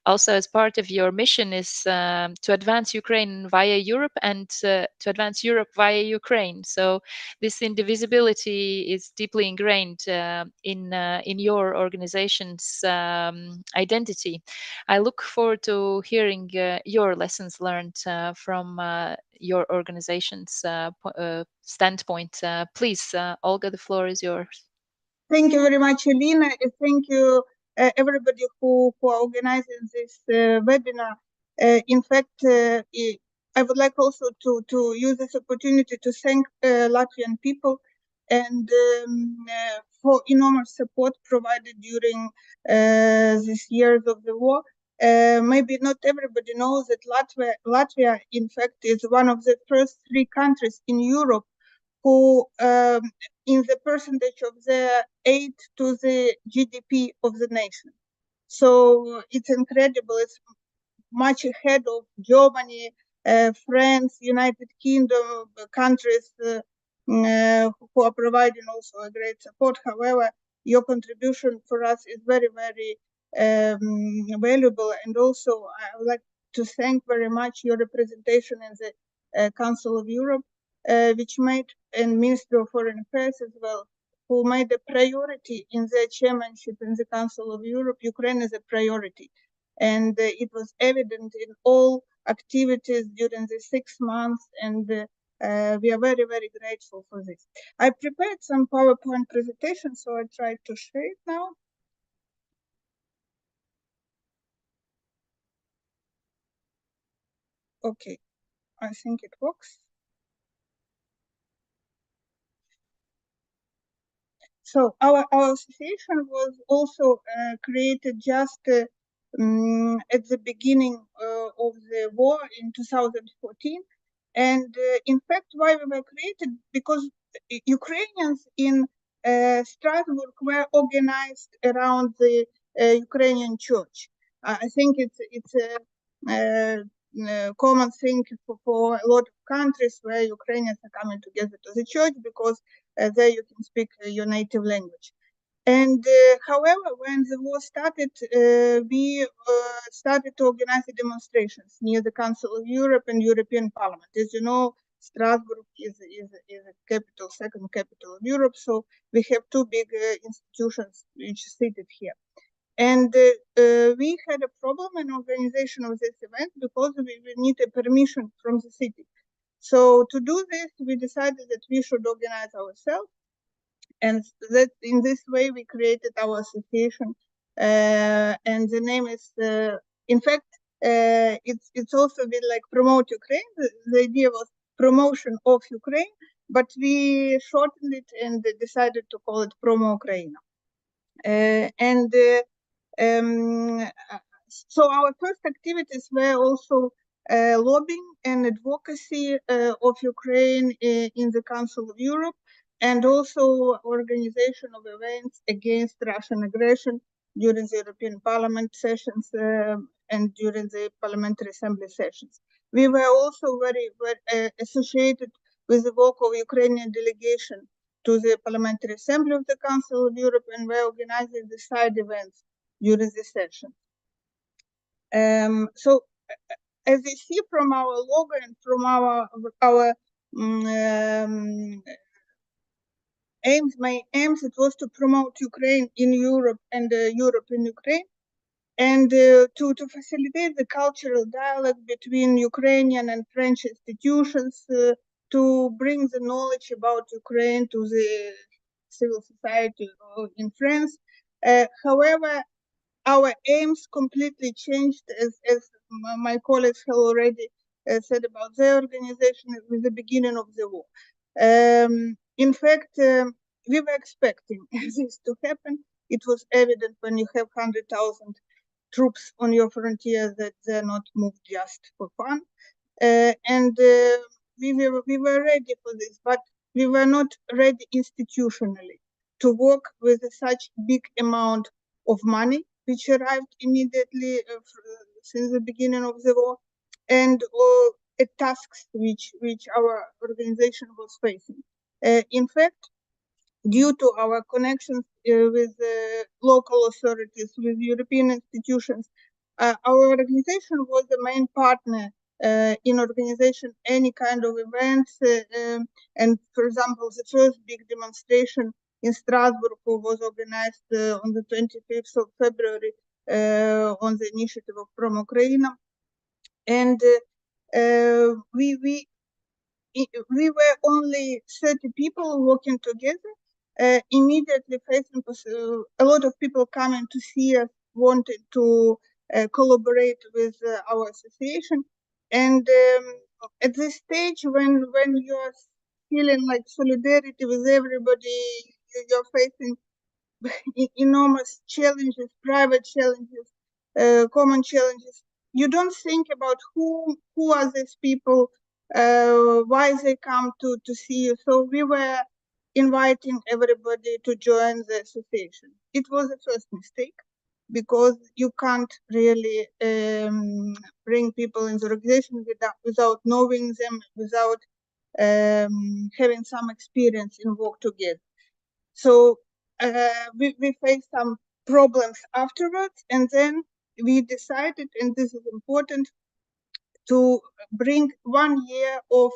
Also, as part of your mission is to advance Ukraine via Europe and to advance Europe via Ukraine. So this indivisibility is deeply ingrained in your organization's identity. I look forward to hearing your lessons learned from your organization's standpoint. Please, Olga, the floor is yours. Thank you very much, Elena. Thank you, everybody who organizing this webinar. In fact, I would like also to use this opportunity to thank Latvian people and for enormous support provided during these years of the war. Maybe not everybody knows that Latvia, in fact, is one of the first 3 countries in Europe who, in the percentage of the aid to the GDP of the nation. So it's incredible. It's much ahead of Germany, France, United Kingdom, countries who are providing also a great support. However, your contribution for us is very, very valuable. And also, I would like to thank very much your representation in the Council of Europe, which made, and Ministry of Foreign Affairs as well, who made a priority in their chairmanship in the Council of Europe. Ukraine is a priority. And it was evident in all activities during the 6 months, and we are very, very grateful for this. I prepared some PowerPoint presentation, so I try to share it now. Okay, I think it works. So our association was also created just at the beginning of the war in 2014. And in fact, why we were created, because Ukrainians in Strasbourg were organized around the Ukrainian church. I think it's a common thing for a lot of countries where Ukrainians are coming together to the church, because there you can speak your native language. And however, when the war started, we started to organize the demonstrations near the Council of Europe and European Parliament. As you know, Strasbourg is a capital, second capital of Europe, so we have 2 big institutions which are seated here. And we had a problem in organization of this event because we need a permission from the city. So to do this, we decided that we should organize ourselves, and that in this way we created our association, and the name is, in fact, it's also a bit like Promote Ukraine. The idea was promotion of Ukraine, but we shortened it and decided to call it Promo Ukraine. So our first activities were also lobbying and advocacy of Ukraine in the Council of Europe, and also organization of events against Russian aggression during the European Parliament sessions and during the Parliamentary Assembly sessions. We were also very associated with the work of Ukrainian delegation to the Parliamentary Assembly of the Council of Europe, and were organizing the side events during the session. So, as you see from our logo and from our aims, my aims, it was to promote Ukraine in Europe and Europe in Ukraine, and to facilitate the cultural dialogue between Ukrainian and French institutions, to bring the knowledge about Ukraine to the civil society in France. However, our aims completely changed, as my colleagues have already said about their organization with the beginning of the war. In fact, we were expecting this to happen. It was evident when you have 100,000 troops on your frontier that they're not moved just for fun. And we were ready for this, but we were not ready institutionally to work with such big amount of money, which arrived immediately since the beginning of the war, and tasks which our organization was facing. In fact, due to our connections with local authorities, with European institutions, our organization was the main partner in organization any kind of events. And for example, the first big demonstration in Strasbourg was organized on the 25th of February on the initiative of Promo Ukraine. And we were only 30 people working together, immediately facing a lot of people coming to see us, wanted to collaborate with our association. And at this stage, when you're feeling like solidarity with everybody, you're facing enormous challenges, private challenges, common challenges. You don't think about who are these people, why they come to see you. So we were inviting everybody to join the association. It was a first mistake, because you can't really bring people in the organization without knowing them, without having some experience in work together. So we faced some problems afterwards, and then we decided, and this is important, to bring 1 year of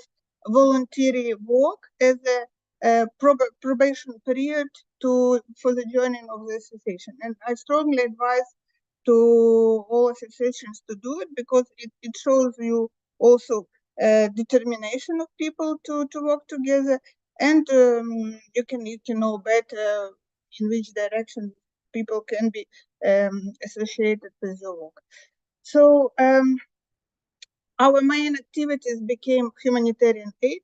voluntary work as a probation period for the joining of the association. And I strongly advise to all associations to do it, because it shows you also determination of people to work together, and you can know better in which direction people can be associated with your work. So our main activities became humanitarian aid,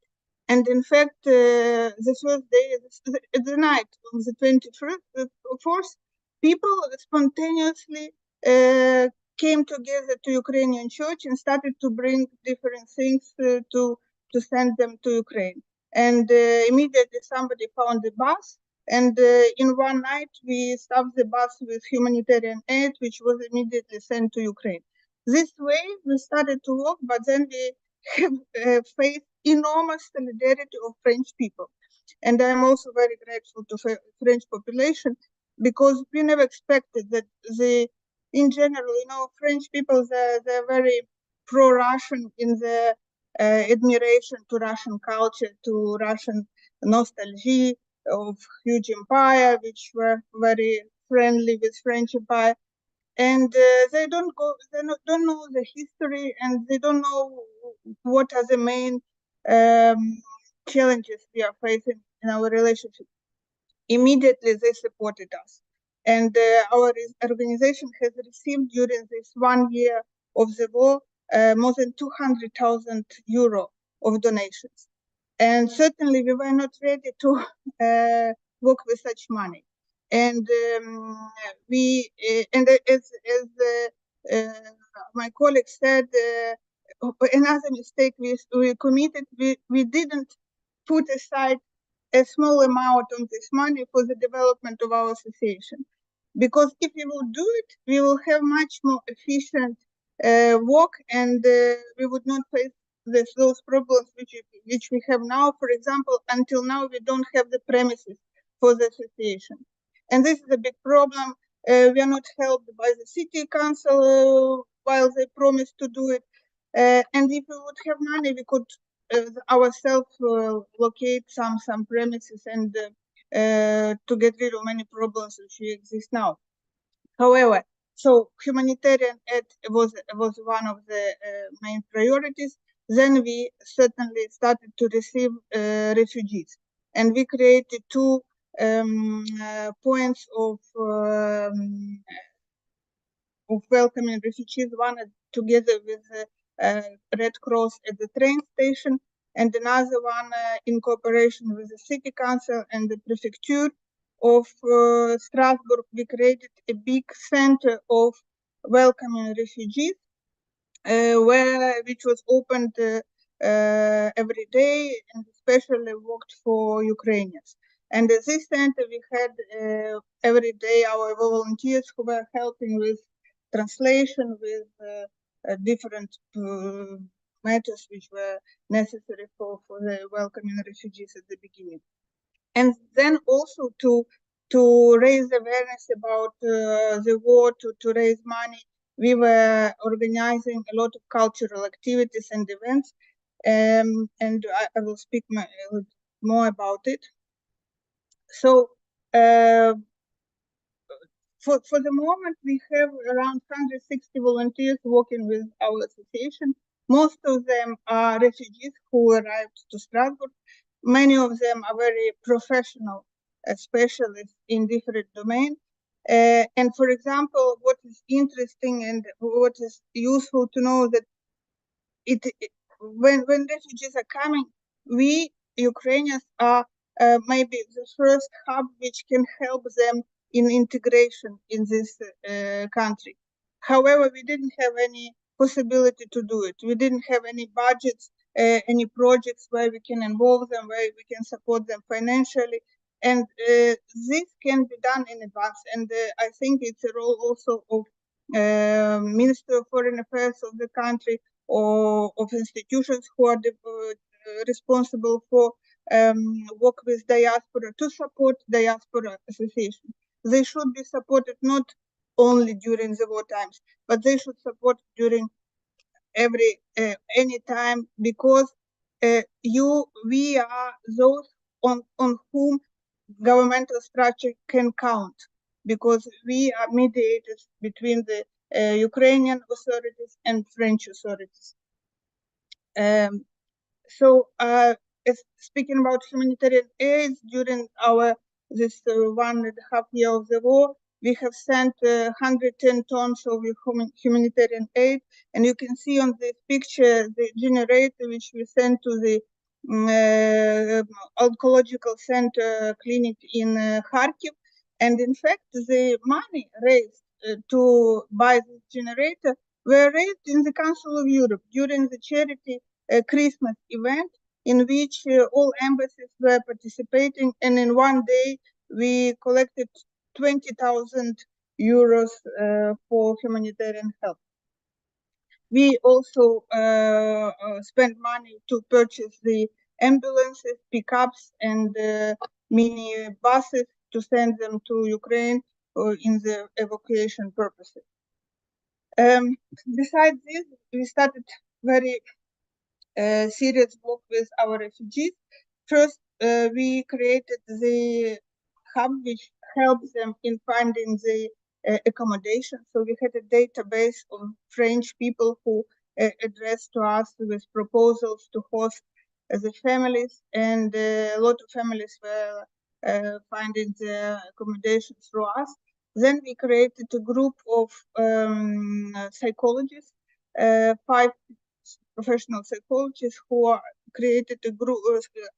and in fact, the first day, the night of the 24th, people spontaneously came together to Ukrainian church and started to bring different things to send them to Ukraine. And immediately somebody found a bus, and in one night we stuffed the bus with humanitarian aid, which was immediately sent to Ukraine. This way we started to work, but then we have faced enormous solidarity of French people. And I'm also very grateful to French population, because we never expected that in general, French people, they're very pro-Russian in their admiration to Russian culture, to Russian nostalgia of huge empire, which were very friendly with French empire. and they don't know the history, and they don't know what are the main challenges we are facing in our relationship. Immediately they supported us, and our organization has received during this 1 year of the war more than 200,000 euro of donations, and certainly we were not ready to work with such money. And we and as my colleague said, another mistake we committed, we didn't put aside a small amount of this money for the development of our association, because if we will do it, we will have much more efficient work, and we would not face those problems which we have now. For example, until now we don't have the premises for the association, and this is a big problem. We are not helped by the city council while they promised to do it, and if we would have money, we could ourselves locate some premises and to get rid of many problems which exist now. However, so humanitarian aid was one of the main priorities. Then we certainly started to receive refugees, and we created two points of welcoming refugees. One together with Red Cross at the train station, and another one in cooperation with the city council and the prefecture of Strasbourg. We created a big center of welcoming refugees, which was opened every day, and especially worked for Ukrainians. And at this center, we had every day our volunteers who were helping with translation, with different matters which were necessary for the welcoming refugees at the beginning. And then also to raise awareness about the war, to raise money, we were organizing a lot of cultural activities and events, and I will speak more about it. So for the moment, we have around 160 volunteers working with our association. Most of them are refugees who arrived to Strasbourg. Many of them are very professional specialists in different domains. And for example, what is interesting and what is useful to know that when refugees are coming, we Ukrainians are maybe the first hub which can help them in integration in this country. However, we didn't have any possibility to do it. We didn't have any budgets, any projects where we can involve them, where we can support them financially. And this can be done in advance. And I think it's a role also of Ministry of Foreign Affairs of the country, or of institutions who are responsible for work with diaspora, to support diaspora association. They should be supported not only during the war times, but they should support during any time, because we are those on whom governmental structure can count, because we are mediators between the Ukrainian authorities and French authorities. So speaking about humanitarian aid, during this 1.5 year of the war, we have sent 110 tons of humanitarian aid, and you can see on this picture the generator which we sent to the oncological center clinic in Kharkiv. And in fact, the money raised to buy this generator were raised in the Council of Europe during the charity Christmas event, in which all embassies were participating, and in one day we collected 20,000 euros for humanitarian help. We also spent money to purchase the ambulances, pickups, and mini buses to send them to Ukraine in the evacuation purposes. Besides this, we started very serious work with our refugees. First, we created the hub which helps them in finding the accommodation. So we had a database of French people who addressed to us with proposals to host the families, and a lot of families were finding the accommodation through us. Then we created a group of psychologists, 5 professional psychologists who are created a group,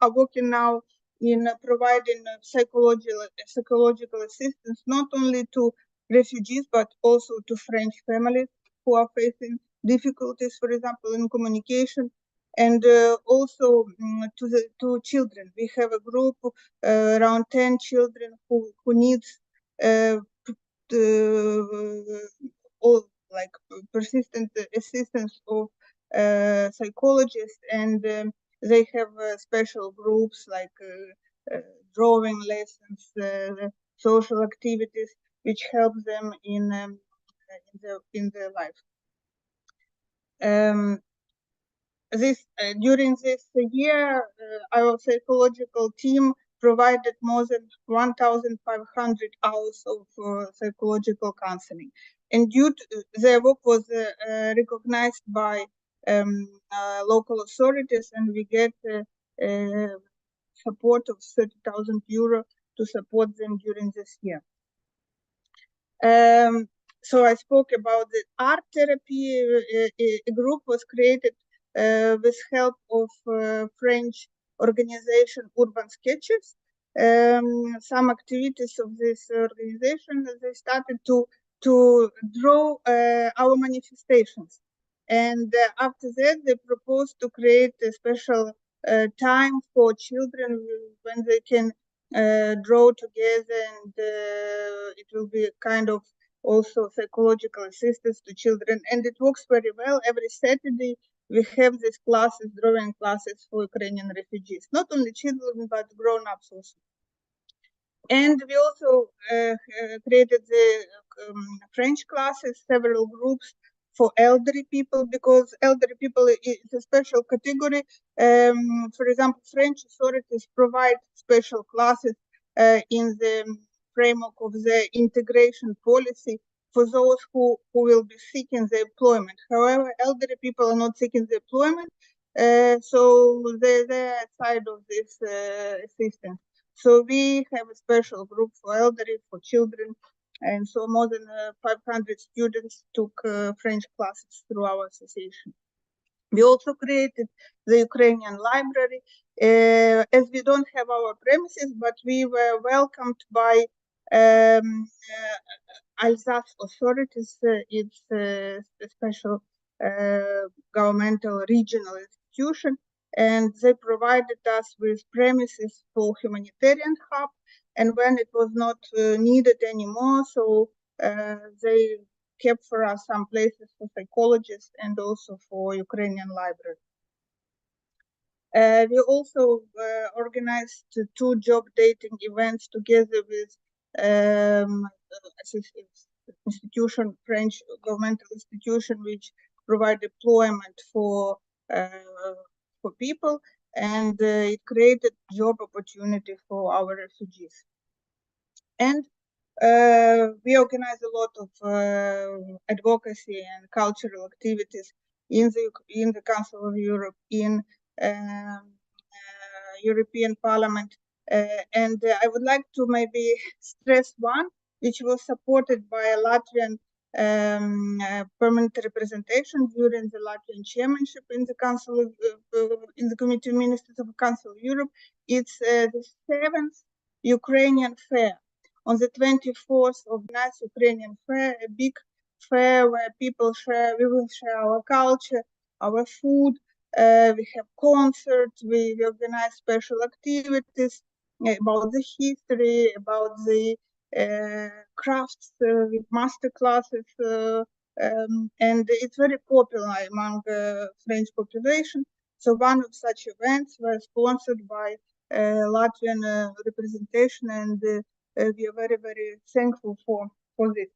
are working now in providing psychological assistance, not only to refugees, but also to French families who are facing difficulties, for example, in communication, and also to children. We have a group around 10 children who needs all like persistent assistance of psychologists, and they have special groups like drawing lessons, social activities, which help them in their life. During this year, our psychological team provided more than 1,500 hours of psychological counseling, and due to their work was recognized by local authorities, and we get support of 30,000 euro to support them during this year. So I spoke about the art therapy. A group was created with help of French organization Urban Sketches. Some activities of this organization, they started to draw our manifestations, and after that they proposed to create a special time for children when they can draw together, and it will be a kind of also psychological assistance to children, and it works very well. Every Saturday we have these classes, drawing classes for Ukrainian refugees, not only children but grown-ups also. And we also created the French classes, several groups for elderly people, because elderly people is a special category. For example, French authorities provide special classes in the framework of the integration policy for those who will be seeking the employment. However, elderly people are not seeking the employment, so they're outside of this assistance. So we have a special group for elderly, for children, and so more than 500 students took French classes through our association. We also created the Ukrainian library, as we don't have our premises, but we were welcomed by Alsace authorities. It's a special governmental regional institution, and they provided us with premises for humanitarian hub, and when it was not needed anymore, so they kept for us some places for psychologists and also for Ukrainian library. We also organized 2 job dating events together with institution, French governmental institution, which provide employment for people, and it created job opportunity for our refugees. And we organize a lot of advocacy and cultural activities in the Council of Europe, in European Parliament, and I would like to maybe stress one, which was supported by a Latvian permanent representation during the Latvian chairmanship in the Council of, in the Committee of Ministers of the Council of Europe. It's the 7th Ukrainian Fair. On the 24th of nice Ukrainian Fair, a big fair where people share, we will share our culture, our food, we have concerts, we organize special activities about the history, about the crafts, with master classes, and it's very popular among French population. So one of such events were sponsored by Latvian representation, and we are very, very thankful for this.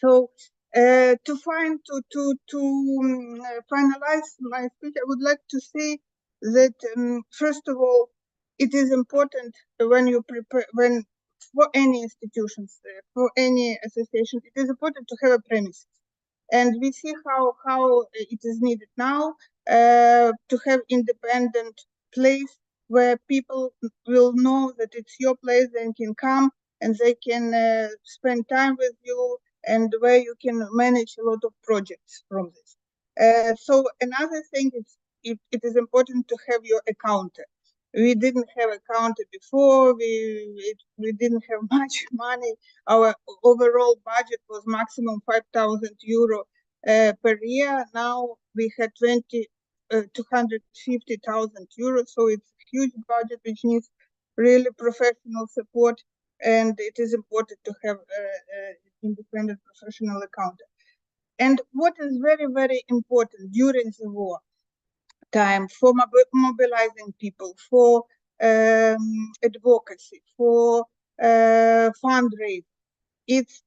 So to finalize my speech, I would like to say that first of all, it is important when you prepare, when for any institutions, for any association, it is important to have a premises. And we see how it is needed now to have independent place where people will know that it's your place and can come and they can spend time with you, and where you can manage a lot of projects from this. So another thing is it is important to have your accountant. We didn't have accountant before. We didn't have much money. Our overall budget was maximum 5,000 euro per year. Now we had 250,000 euros. So it's a huge budget which needs really professional support, and it is important to have independent professional accountant. And what is very, very important during the war time for mobilizing people, for advocacy, for fundraising, it's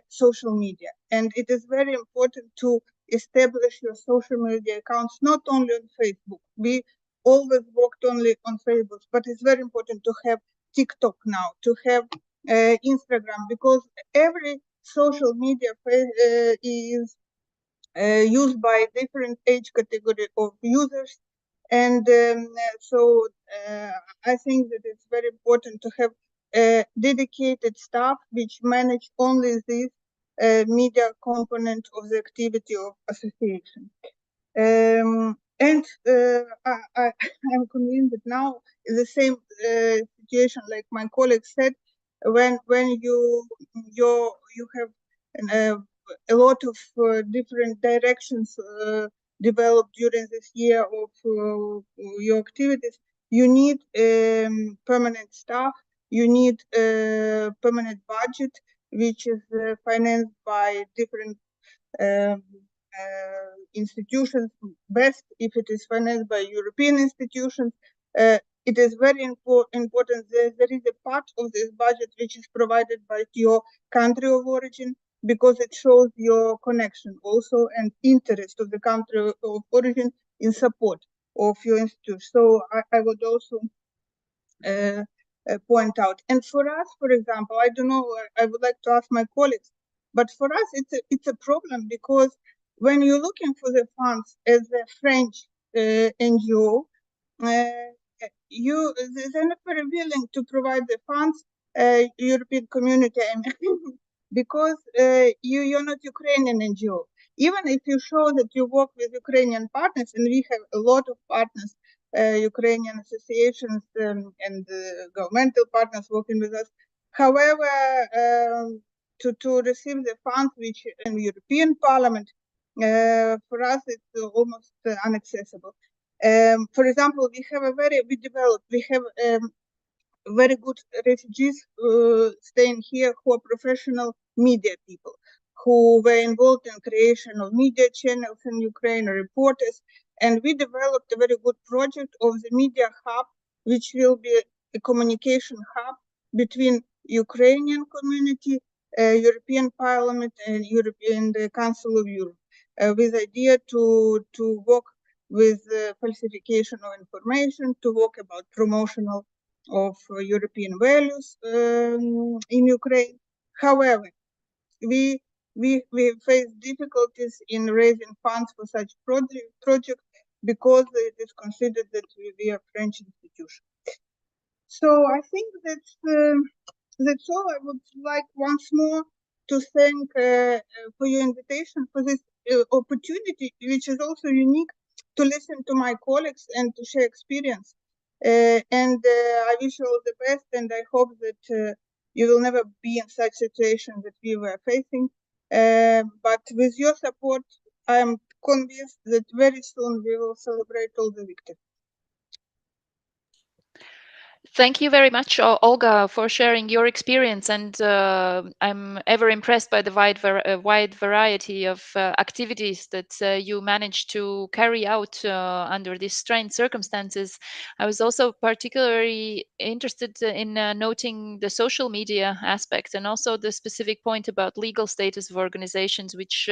social media. And it is very important to establish your social media accounts, not only on Facebook. We always worked only on Facebook, but it's very important to have TikTok now, to have Instagram, because every social media is used by different age category of users. And so I think that it's very important to have dedicated staff which manage only this media component of the activity of association. And I'm convinced that now is the same situation, like my colleague said, when you have a lot of different directions developed during this year of your activities, you need permanent staff, you need permanent budget, which is financed by different institutions, best if it is financed by European institutions. It is very important that there is a part of this budget which is provided by your country of origin, because it shows your connection also and interest of the country of origin in support of your institution. So I would also point out. And for us, for example, I don't know, I would like to ask my colleagues, but for us it's a problem, because when you're looking for the funds as a French NGO, they're not very willing to provide the funds, European community, because you're not Ukrainian NGO. Even if you show that you work with Ukrainian partners, and we have a lot of partners, Ukrainian associations and governmental partners working with us. However, to receive the funds which in the European Parliament, for us it's almost inaccessible. For example, we have very good refugees staying here who are professional media people, who were involved in creation of media channels in Ukraine, reporters, and we developed a very good project of the media hub, which will be a communication hub between Ukrainian community, European Parliament, and the Council of Europe, with idea to work with falsification of information, to work about promotional of European values in Ukraine. However, we face difficulties in raising funds for such project because it is considered that we are French institution. So I think that's all. I would like once more to thank for your invitation, for this opportunity, which is also unique, to listen to my colleagues and to share experience. And I wish you all the best, and I hope that you will never be in such situation that we were facing. But with your support, I am convinced that very soon we will celebrate all the victories. Thank you very much, Olga, for sharing your experience. And I'm ever impressed by the wide variety of activities that you managed to carry out under these strange circumstances. I was also particularly interested in noting the social media aspect, and also the specific point about legal status of organizations, which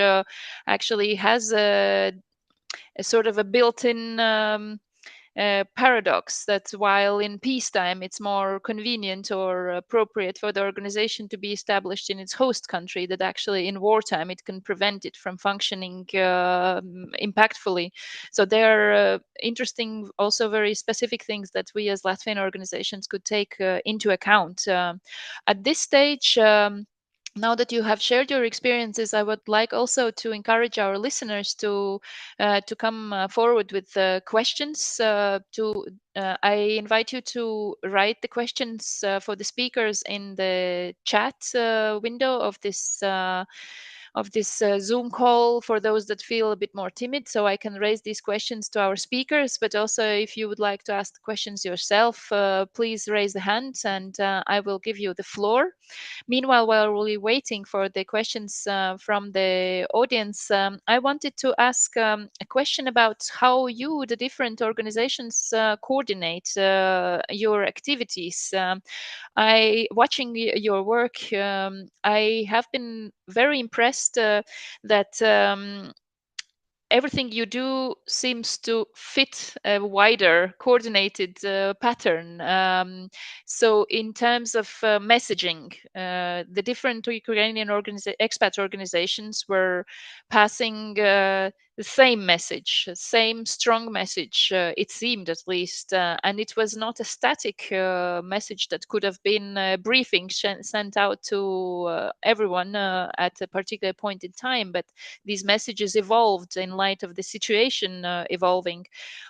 actually has a sort of a built-in paradox that while in peacetime it's more convenient or appropriate for the organization to be established in its host country, that actually in wartime it can prevent it from functioning impactfully. So there are interesting, also very specific things that we as Latvian organizations could take into account. At this stage, now that you have shared your experiences, I would like also to encourage our listeners to come forward with questions. I invite you to write the questions for the speakers in the chat window of this Zoom call for those that feel a bit more timid, so I can raise these questions to our speakers. But also, if you would like to ask the questions yourself, please raise the hand and I will give you the floor. Meanwhile, while we're waiting for the questions from the audience, I wanted to ask a question about how you, the different organizations, coordinate your activities. Watching your work, I have been very impressed that everything you do seems to fit a wider coordinated pattern. So in terms of messaging, the different Ukrainian expat organizations were passing the same message, same strong message, it seemed at least. And it was not a static message that could have been a briefing sent out to everyone at a particular point in time, but these messages evolved in light of the situation evolving.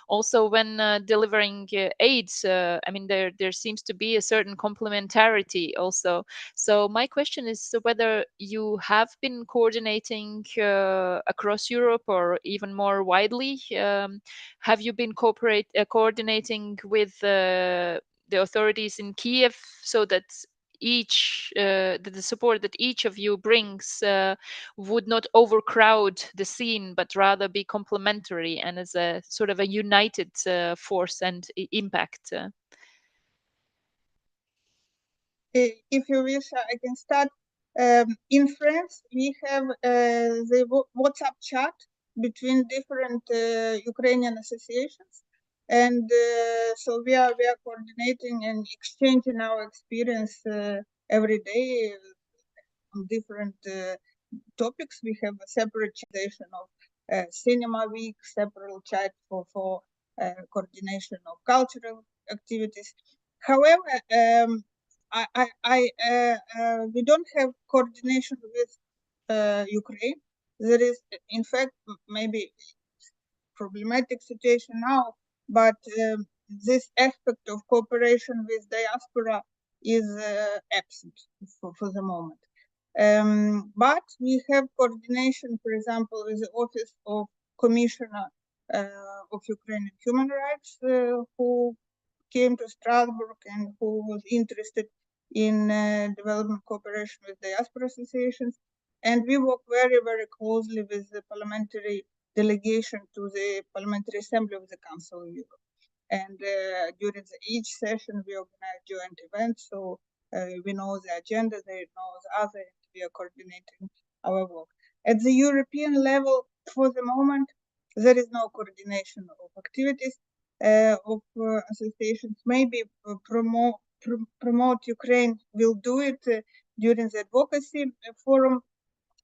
Also, when delivering aids, I mean, there seems to be a certain complementarity also. So my question is whether you have been coordinating across Europe or even more widely. Have you been coordinating with the authorities in Kiev so that the support that each of you brings would not overcrowd the scene, but rather be complementary and as a sort of a united force and impact? If you wish, I can start. In France, we have the WhatsApp chat between different Ukrainian associations, and so we are coordinating and exchanging our experience every day on different topics. We have a separate chat of cinema week, separate chat for coordination of cultural activities. However, we don't have coordination with Ukraine. There is, in fact, maybe problematic situation now, but this aspect of cooperation with diaspora is absent for the moment. But we have coordination, for example, with the Office of Commissioner of Ukrainian Human Rights, who came to Strasbourg and who was interested in development cooperation with diaspora associations. And we work very, very closely with the parliamentary delegation to the Parliamentary Assembly of the Council of Europe. And during each session, we organize joint events. So we know the agenda, they know the other, and we are coordinating our work. At the European level, for the moment, there is no coordination of activities of associations. Maybe promote Ukraine will do it during the advocacy forum.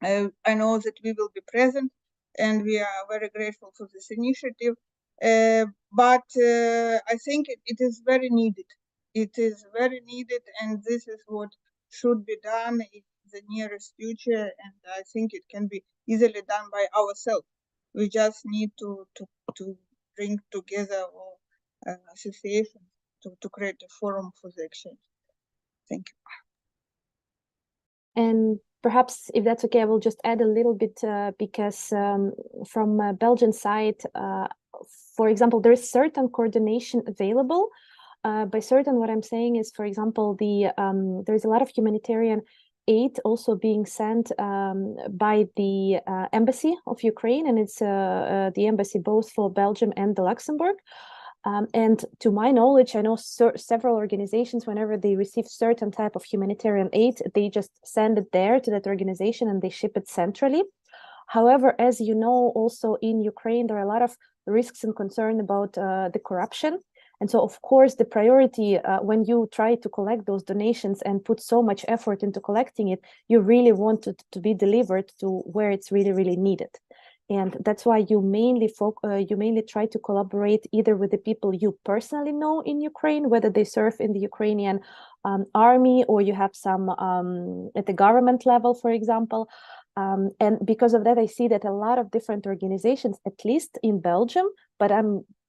I know that we will be present, and we are very grateful for this initiative. But I think it is very needed. It is very needed, and this is what should be done in the nearest future. And I think it can be easily done by ourselves. We just need to bring together all associations to create a forum for the exchange. Thank you. And perhaps, if that's okay, I will just add a little bit because from Belgian side, for example, there is certain coordination available. By certain, what I'm saying is, for example, there's a lot of humanitarian aid also being sent by the embassy of Ukraine, and it's the embassy both for Belgium and the Luxembourg. And to my knowledge, I know several organizations, whenever they receive certain type of humanitarian aid, they just send it there to that organization and they ship it centrally. However, as you know, also in Ukraine, there are a lot of risks and concern about the corruption. And so, of course, the priority when you try to collect those donations and put so much effort into collecting it, you really want it to be delivered to where it's really, really needed. And that's why you mainly try to collaborate either with the people you personally know in Ukraine, whether they serve in the Ukrainian army, or you have some at the government level, for example. And because of that, I see that a lot of different organizations, at least in Belgium, but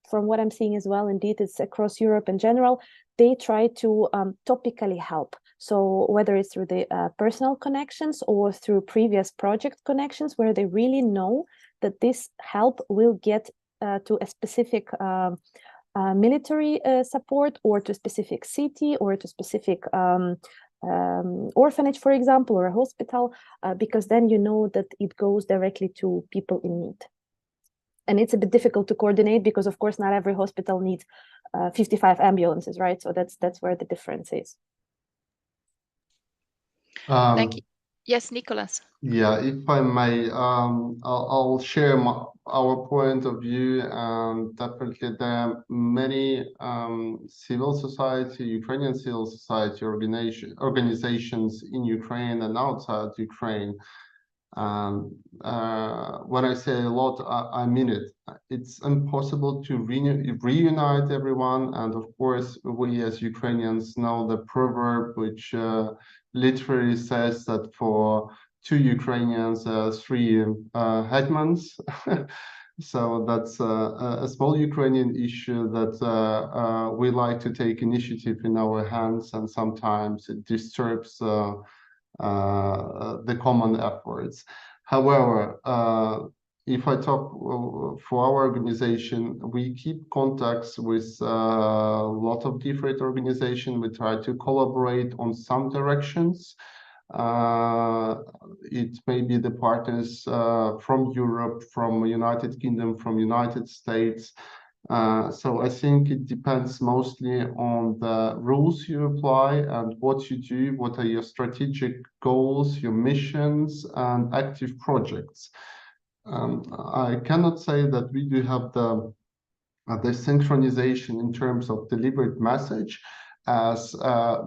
from what I'm seeing as well, indeed, it's across Europe in general, they try to topically help. So whether it's through the personal connections or through previous project connections, where they really know that this help will get to a specific military support, or to a specific city, or to a specific orphanage, for example, or a hospital, because then you know that it goes directly to people in need. And it's a bit difficult to coordinate because, of course, not every hospital needs 55 ambulances, right? So that's where the difference is. Thank you. Yes, Nicholas. Yeah, if I may, I'll share our point of view. Definitely, there are many civil society, Ukrainian civil society organizations in Ukraine and outside Ukraine. When I say a lot, I mean it. It's impossible to reunite everyone. And of course, we as Ukrainians know the proverb, which literally says that for 2 Ukrainians, 3 hetmans. So that's a small Ukrainian issue that we like to take initiative in our hands, and sometimes it disturbs the common efforts. However, if I talk for our organization, we keep contacts with a lot of different organizations. We try to collaborate on some directions. It may be the partners from Europe, from United Kingdom, from United States. So I think it depends mostly on the rules you apply and what you do, what are your strategic goals, your missions, and active projects. I cannot say that we do have the synchronization in terms of delivered message, as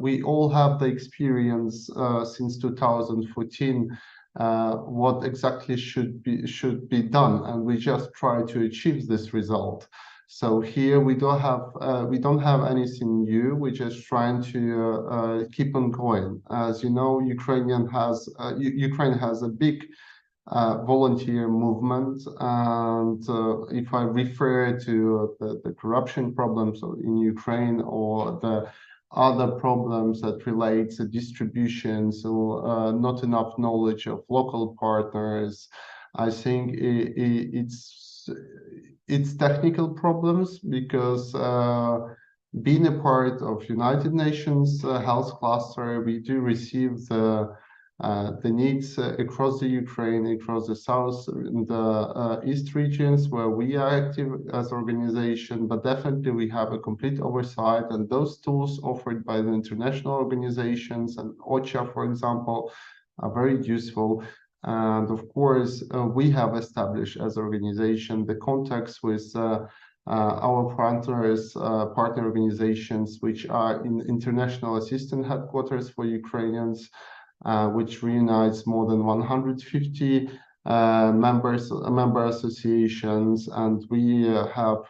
we all have the experience since 2014 what exactly should be done, and we just try to achieve this result. So here we don't have anything new. We're just trying to keep on going. As you know, Ukraine has a big volunteer movement, and if I refer to the corruption problems in Ukraine, or the other problems that relate to distribution, so not enough knowledge of local partners, I think it's technical problems, because being a part of United Nations health cluster, we do receive the needs across the Ukraine, across the south and the east regions where we are active as organization, but definitely we have a complete oversight, and those tools offered by the international organizations and OCHA, for example, are very useful. And of course, we have established as organization the contacts with our partner organizations, which are in international assistance headquarters for Ukrainians, which reunites more than 150 member associations, and we have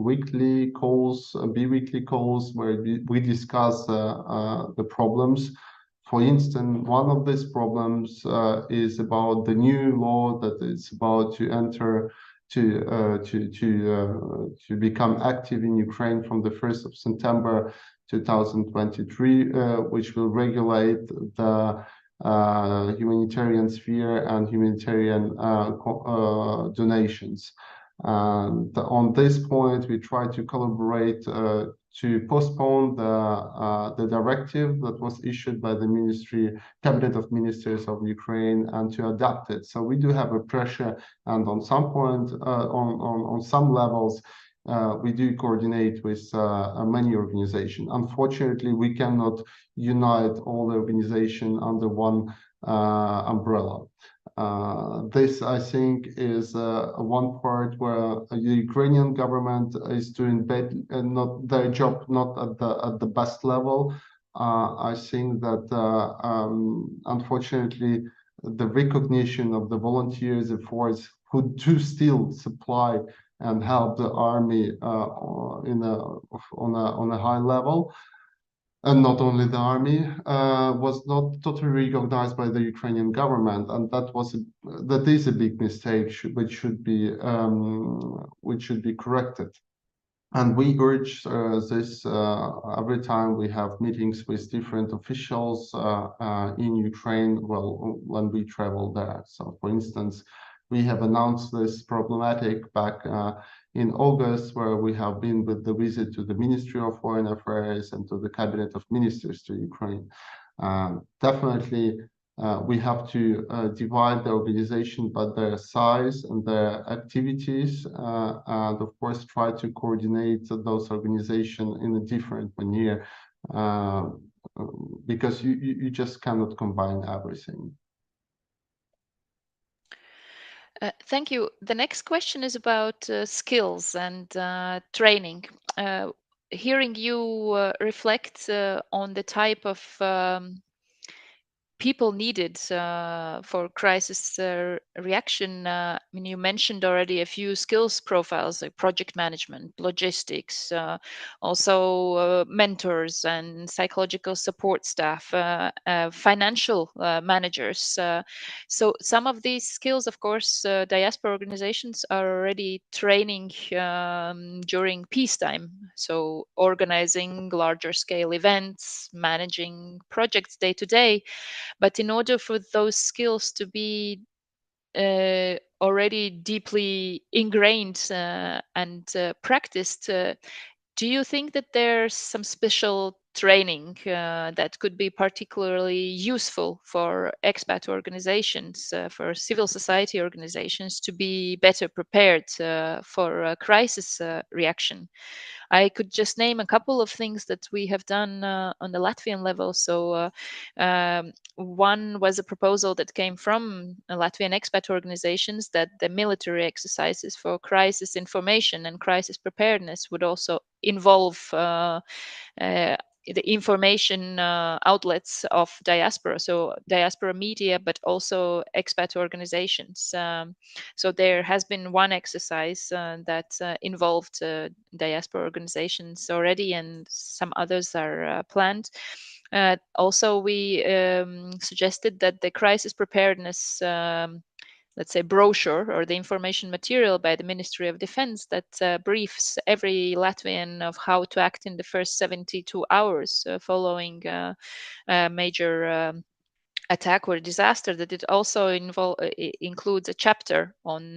weekly calls, bi-weekly calls, where we discuss the problems. For instance, one of these problems is about the new law that is about to enter to become active in Ukraine from the 1st of September 2023, which will regulate the humanitarian sphere and humanitarian donations. And on this point, we try to collaborate to postpone the directive that was issued by the Cabinet of Ministers of Ukraine, and to adapt it. So we do have a pressure, and on some point, on some levels, we do coordinate with many organizations. Unfortunately, we cannot unite all the organizations under one umbrella. this, I think, is one part where the Ukrainian government is doing not their job, not at the best level. I think that unfortunately, the recognition of the volunteers, the force who do still supply and help the army on a high level, and not only the army, was not totally recognized by the Ukrainian government, and that is a big mistake, which should be corrected. And we urge this every time we have meetings with different officials in Ukraine, well, when we travel there. So, for instance, we have announced this problematic back in August, where we have been with the visit to the Ministry of Foreign Affairs and to the Cabinet of Ministers to Ukraine. Definitely, we have to divide the organization by their size and their activities, and of course try to coordinate those organizations in a different manner, because you just cannot combine everything. Thank you. The next question is about skills and training. Hearing you reflect on the type of people needed for crisis reaction. I mean, you mentioned already a few skills profiles like project management, logistics, also mentors and psychological support staff, financial managers. So some of these skills, of course, diaspora organizations are already training during peacetime. So organizing larger scale events, managing projects day to day. But in order for those skills to be already deeply ingrained and practiced, do you think that there's some special training that could be particularly useful for expat organizations, for civil society organizations to be better prepared for crisis reaction? I could just name a couple of things that we have done on the Latvian level. So one was a proposal that came from Latvian expat organizations that the military exercises for crisis information and crisis preparedness would also involve the information outlets of diaspora, so diaspora media, but also expat organizations. So there has been one exercise that involved diaspora organizations already, and some others are planned. Also, we suggested that the crisis preparedness let's say brochure or the information material by the Ministry of Defense that briefs every Latvian of how to act in the first 72 hours following a major attack or disaster, that it also includes a chapter on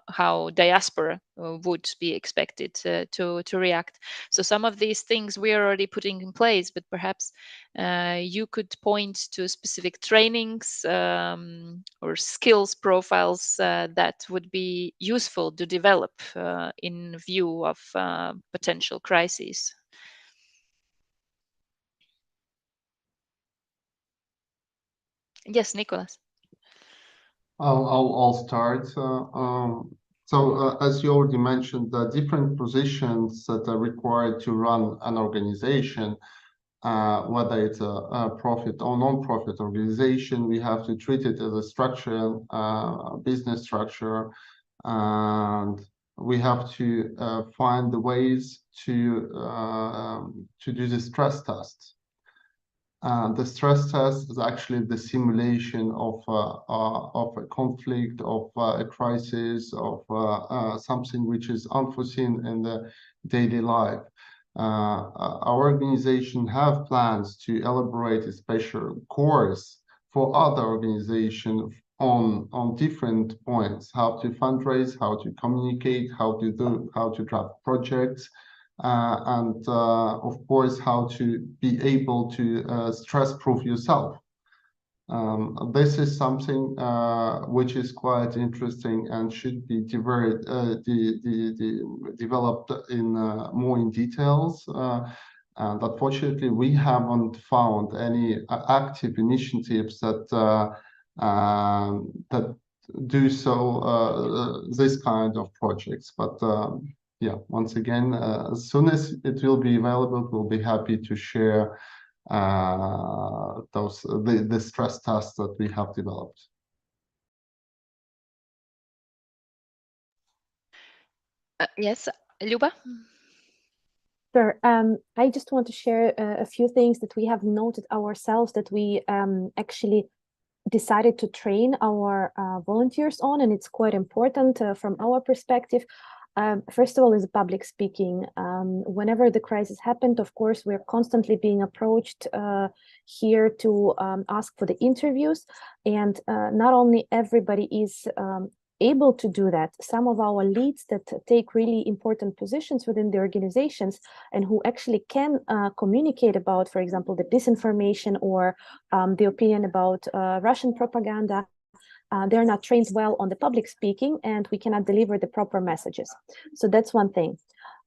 how diaspora would be expected to react. So some of these things we are already putting in place, but perhaps you could point to specific trainings or skills profiles that would be useful to develop in view of potential crises. Yes, Nicholas. I'll start. So as you already mentioned, the different positions that are required to run an organization, whether it's a profit or non-profit organization, we have to treat it as a structure, business structure, and we have to find the ways to do the stress tests. The stress test is actually the simulation of a conflict, of a crisis, of something which is unforeseen in the daily life. Our organization have plans to elaborate a special course for other organizations on different points: how to fundraise, how to communicate, how to draft projects, and of course how to be able to stress-proof yourself. This is something which is quite interesting and should be developed in more in details. And unfortunately, we haven't found any active initiatives that that do so this kind of projects. But yeah, once again, as soon as it will be available, we'll be happy to share the stress tests that we have developed. Yes, Luba? Sure. I just want to share a few things that we have noted ourselves that we actually decided to train our volunteers on, and it's quite important from our perspective. First of all, is public speaking. Whenever the crisis happened, of course, we're constantly being approached here to ask for the interviews, and not only everybody is able to do that. Some of our leads that take really important positions within the organizations and who actually can communicate about, for example, the disinformation or the opinion about Russian propaganda, they're not trained well on the public speaking, and we cannot deliver the proper messages. So that's one thing.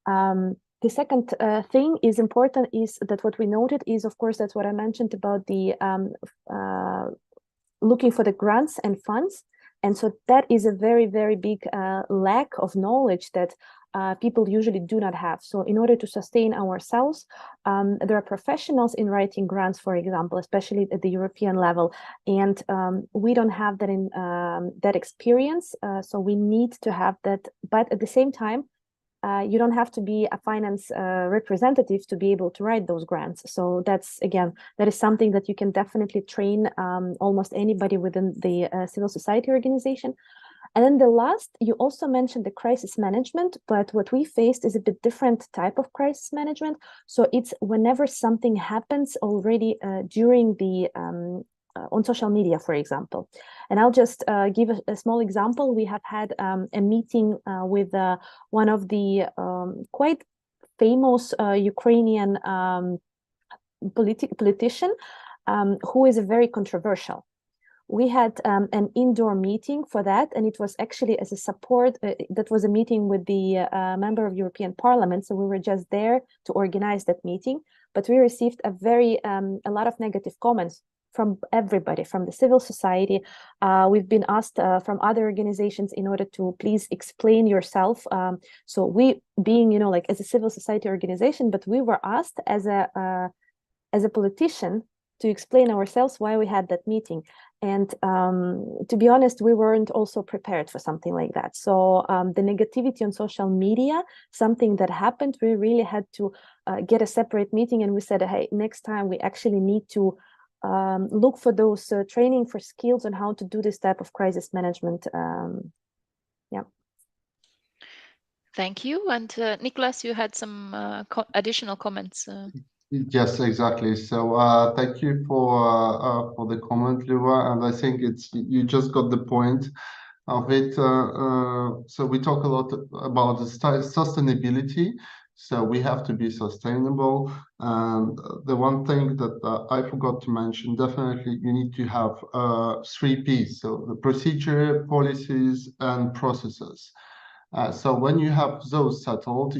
The second thing is important is that what we noted is, of course, that's what I mentioned about the looking for the grants and funds. And so that is a very, very big lack of knowledge that people usually do not have. So in order to sustain ourselves, there are professionals in writing grants, for example, especially at the European level. And we don't have that in that experience. So we need to have that. But at the same time, you don't have to be a finance representative to be able to write those grants. So that's, again, that is something that you can definitely train almost anybody within the civil society organization. And then the last, you also mentioned the crisis management, but what we faced is a bit different type of crisis management. So it's whenever something happens already during the on social media, for example. And I'll just give a small example. We have had a meeting with one of the quite famous Ukrainian politician who is very controversial. We had an indoor meeting for that, and it was actually as a support. That was a meeting with the member of European Parliament, so we were just there to organize that meeting. But we received a lot of negative comments from everybody, from the civil society. We've been asked from other organizations in order to please explain yourself. So we, being, like as a civil society organization, but we were asked as a politician to explain ourselves why we had that meeting. And to be honest, we weren't also prepared for something like that. So the negativity on social media, something that happened, we really had to get a separate meeting. And we said, hey, next time we actually need to look for those training for skills on how to do this type of crisis management. Yeah. Thank you. And Nicholas, you had some additional comments. Yes, exactly. So thank you for the comment, Luba. And I think you just got the point of it. So we talk a lot about the sustainability. So we have to be sustainable. And the one thing that I forgot to mention, definitely you need to have 3 Ps. So the procedure, policies, and processes. So when you have those settled,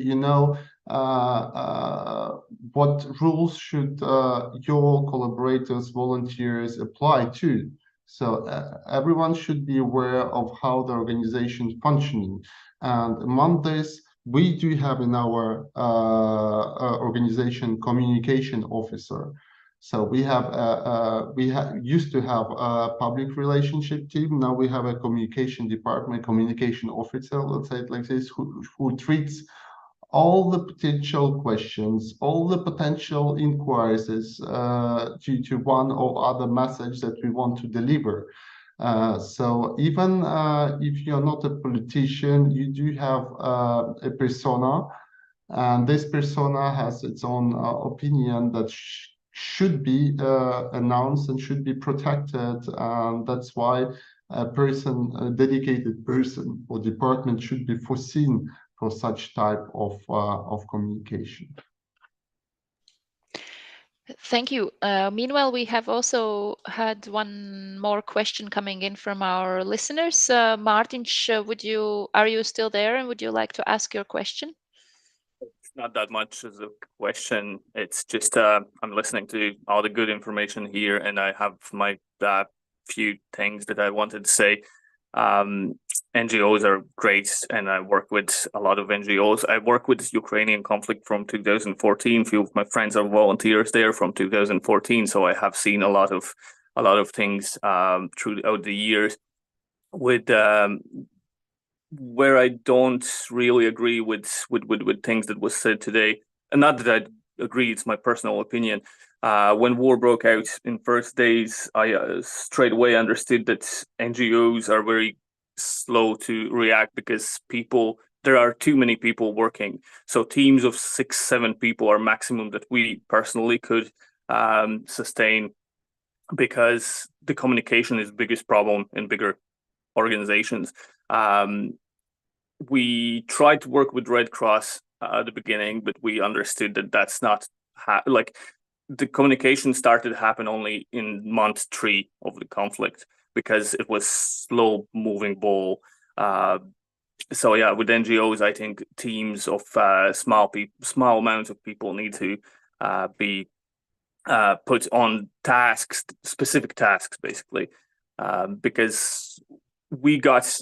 what rules should your collaborators, volunteers apply to. So everyone should be aware of how the organization is functioning. And among this, we do have in our organization communication officer. So we used to have a public relationship team. Now we have a communication department, communication officer, let's say it like this, who treats all the potential questions, all the potential inquiries due to one or other message that we want to deliver. So even if you're not a politician, you do have a persona, and this persona has its own opinion that should be announced and should be protected. And that's why a dedicated person or department should be foreseen for such type of communication. Thank you. Meanwhile, we have also had one more question coming in from our listeners. Martin, are you still there, and would you like to ask your question? It's not that much as a question. It's just I'm listening to all the good information here, and I have my few things that I wanted to say. NGOs are great, and I work with a lot of NGOs. I work with Ukrainian conflict from 2014. Few of my friends are volunteers there from 2014, so I have seen a lot of things throughout the years. With where I don't really agree with things that was said today, and not that I agree, it's my personal opinion. When war broke out in first days, I straight away understood that NGOs are very slow to react because there are too many people working. So teams of 6-7 people are maximum that we personally could sustain, because the communication is the biggest problem in bigger organizations. We tried to work with Red Cross at the beginning, but we understood that that's not like the communication started to happen only in month 3 of the conflict, because it was slow moving ball. So yeah, with NGOs, I think teams of small amounts of people need to be put on tasks, specific tasks, basically, because we got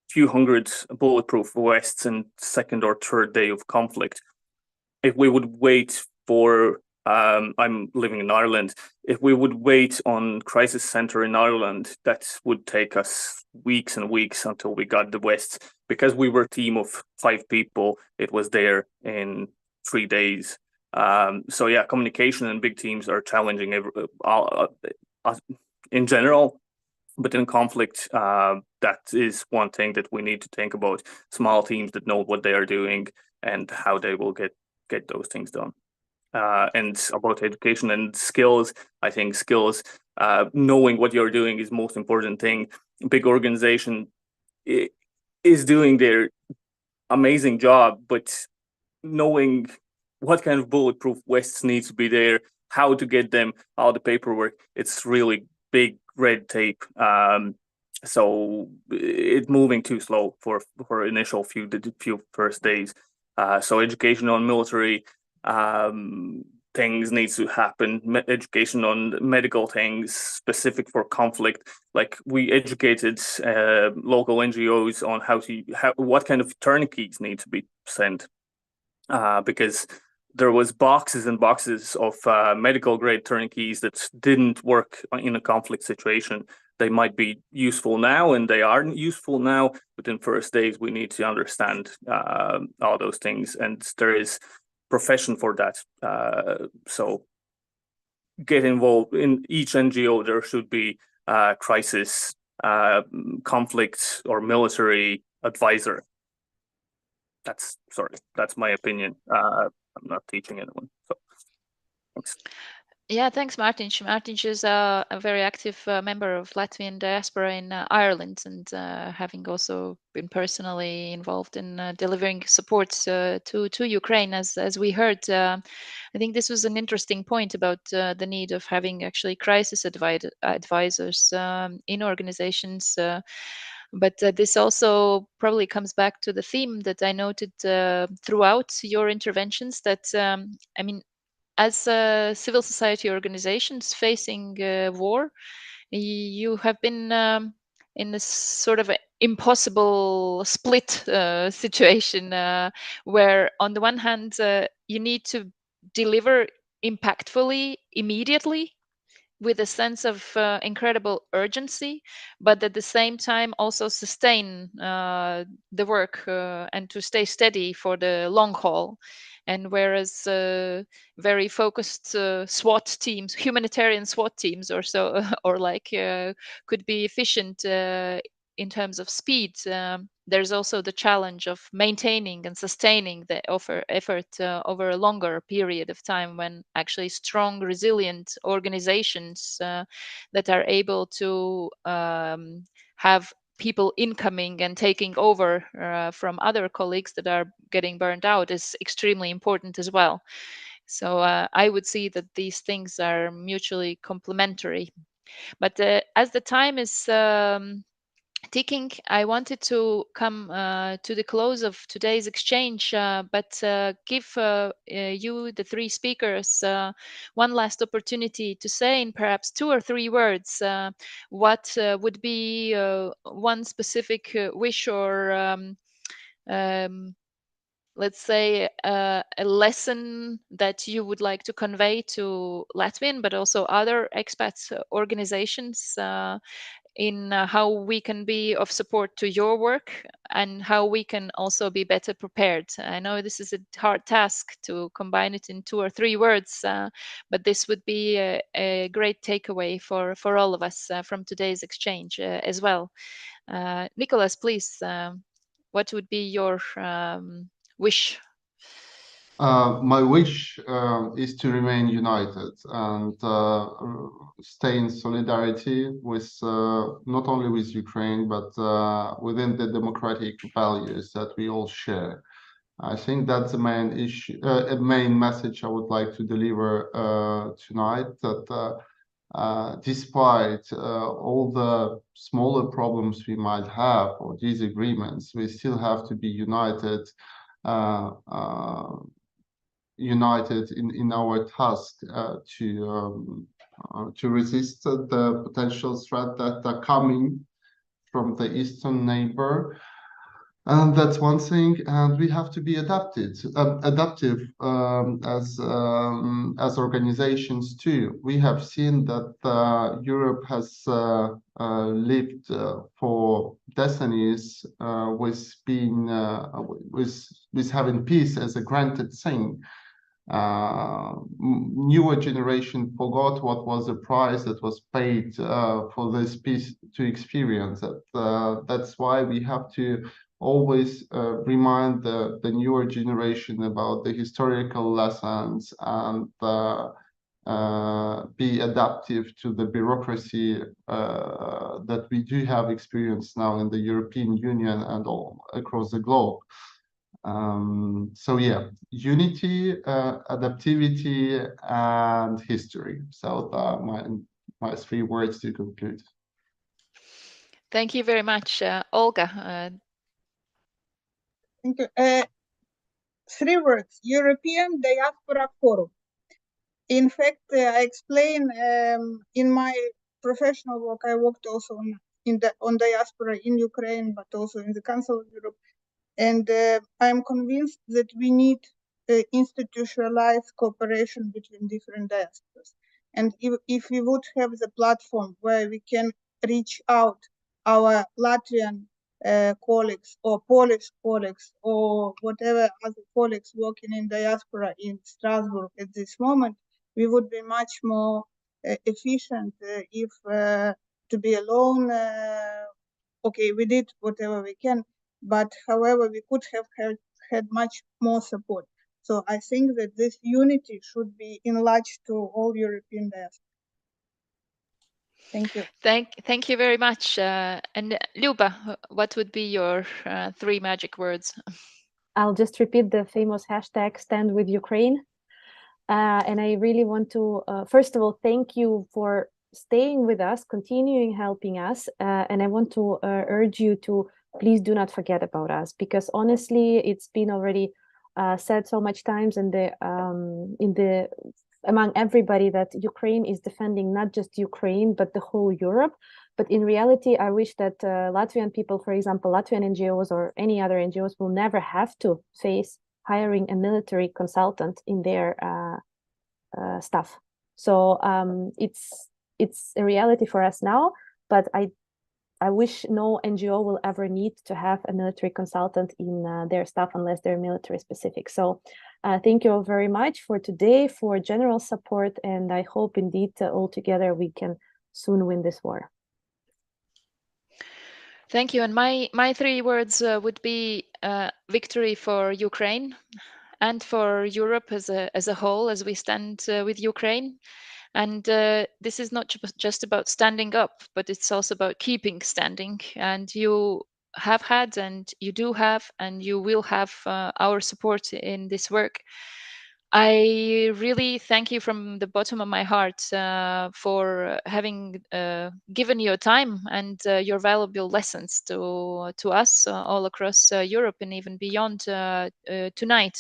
few hundred bulletproof vests in second or third day of conflict. If we would wait for, I'm living in Ireland, if we would wait on crisis center in Ireland, that would take us weeks and weeks until we got the vests. Because we were a team of 5 people, it was there in 3 days. So yeah, communication in big teams are challenging in general. But in conflict, that is one thing that we need to think about. Small teams that know what they are doing and how they will get those things done. And about education and skills, I think skills, knowing what you're doing is most important thing. Big organization is doing their amazing job, but knowing what kind of bulletproof vests needs to be there, how to get them, all the paperwork, it's really big red tape. So it's moving too slow for initial few first days. So education on military things needs to happen. Education on medical things specific for conflict. Like we educated local NGOs on what kind of tourniquets need to be sent, because there was boxes and boxes of medical grade tourniquets that didn't work in a conflict situation. They might be useful now, and they are useful now, but in first days we need to understand all those things, and there is profession for that. So get involved in each NGO. There should be crisis, conflict, or military advisor. That's my opinion. I'm not teaching anyone. So thanks. Yeah, thanks, Martin. Martin is a very active member of Latvian diaspora in Ireland, and having also been personally involved in delivering support to Ukraine, as we heard. I think this was an interesting point about the need of having actually crisis advisors in organizations. But this also probably comes back to the theme that I noted throughout your interventions, that I mean, as civil society organizations facing war, you have been in a sort of impossible split situation, where on the one hand you need to deliver impactfully immediately with a sense of incredible urgency, but at the same time also sustain the work and to stay steady for the long haul. And whereas very focused SWAT teams, humanitarian SWAT teams, or so, or like could be efficient in terms of speed, there's also the challenge of maintaining and sustaining the effort over a longer period of time, when actually strong, resilient organizations that are able to have people incoming and taking over from other colleagues that are getting burned out is extremely important as well. So I would see that these things are mutually complementary. But as the time is ticking. I wanted to come to the close of today's exchange, but give you, the three speakers, one last opportunity to say in perhaps 2 or 3 words what would be one specific wish or let's say a lesson that you would like to convey to Latvian, but also other expats organizations in how we can be of support to your work and how we can also be better prepared. I know this is a hard task to combine it in 2 or 3 words, but this would be a great takeaway for all of us from today's exchange as well. Nicholas, please, what would be your wish? My wish is to remain united and stay in solidarity with not only with Ukraine, but within the democratic values that we all share. I think that's the main issue, a main message I would like to deliver tonight. That despite all the smaller problems we might have or disagreements, we still have to be united. Uh, uh, United in our task to resist the potential threat that are coming from the eastern neighbor. And that's one thing, and we have to be adaptive as organizations too. We have seen that Europe has lived for decennies with having peace as a granted thing. Newer generation forgot what was the price that was paid for this peace to experience it. That's why we have to always remind the newer generation about the historical lessons and be adaptive to the bureaucracy that we do have experienced now in the European Union and all across the globe. So yeah, unity, adaptivity, and history. So my 3 words to conclude. Thank you very much, Olga. Thank you. 3 words: European Diaspora Forum. In fact, I explain in my professional work. I worked also on diaspora in Ukraine, but also in the Council of Europe. And I'm convinced that we need institutionalized cooperation between different diasporas. And if we would have the platform where we can reach out our Latvian colleagues or Polish colleagues or whatever other colleagues working in diaspora in Strasbourg at this moment, we would be much more efficient if to be alone, okay, we did whatever we can, but however, we could have had much more support. So I think that this unity should be enlarged to all European diaspora. Thank you. Thank you very much. And Luba, what would be your 3 magic words? I'll just repeat the famous hashtag stand with Ukraine. And I really want to, first of all, thank you for staying with us, continuing helping us. And I want to urge you to please do not forget about us, because honestly, it's been already said so much times among everybody that Ukraine is defending not just Ukraine, but the whole Europe. But in reality, I wish that Latvian people, for example, Latvian NGOs or any other NGOs will never have to face hiring a military consultant in their staff. So it's a reality for us now, but I wish no NGO will ever need to have a military consultant in their staff unless they're military specific. So thank you all very much for today, for general support, and I hope indeed all together we can soon win this war. Thank you. And my 3 words would be victory for Ukraine and for Europe as a whole, as we stand with Ukraine. And this is not just about standing up, but it's also about keeping standing. And you have had, and you do have, and you will have our support in this work. I really thank you from the bottom of my heart for having given your time and your valuable lessons to us all across Europe and even beyond tonight.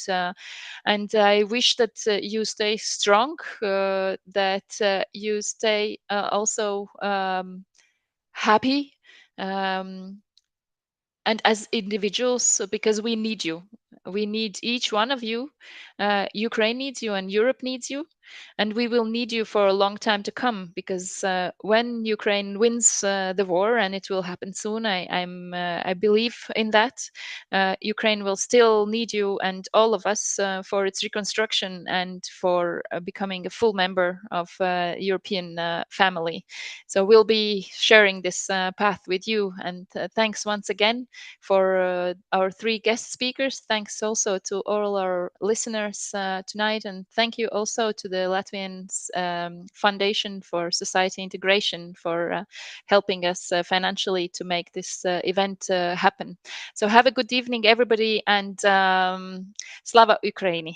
And I wish that you stay strong, that you stay also happy. And as individuals, because we need you, we need each one of you. Ukraine needs you and Europe needs you, and we will need you for a long time to come, because when Ukraine wins the war, and it will happen soon, I believe in that, Ukraine will still need you and all of us for its reconstruction and for becoming a full member of European family. So we'll be sharing this path with you, and thanks once again for our three guest speakers. Thanks also to all our listeners tonight. And thank you also to the Latvian Foundation for Society Integration for helping us financially to make this event happen. So have a good evening, everybody, and Slava Ukraini.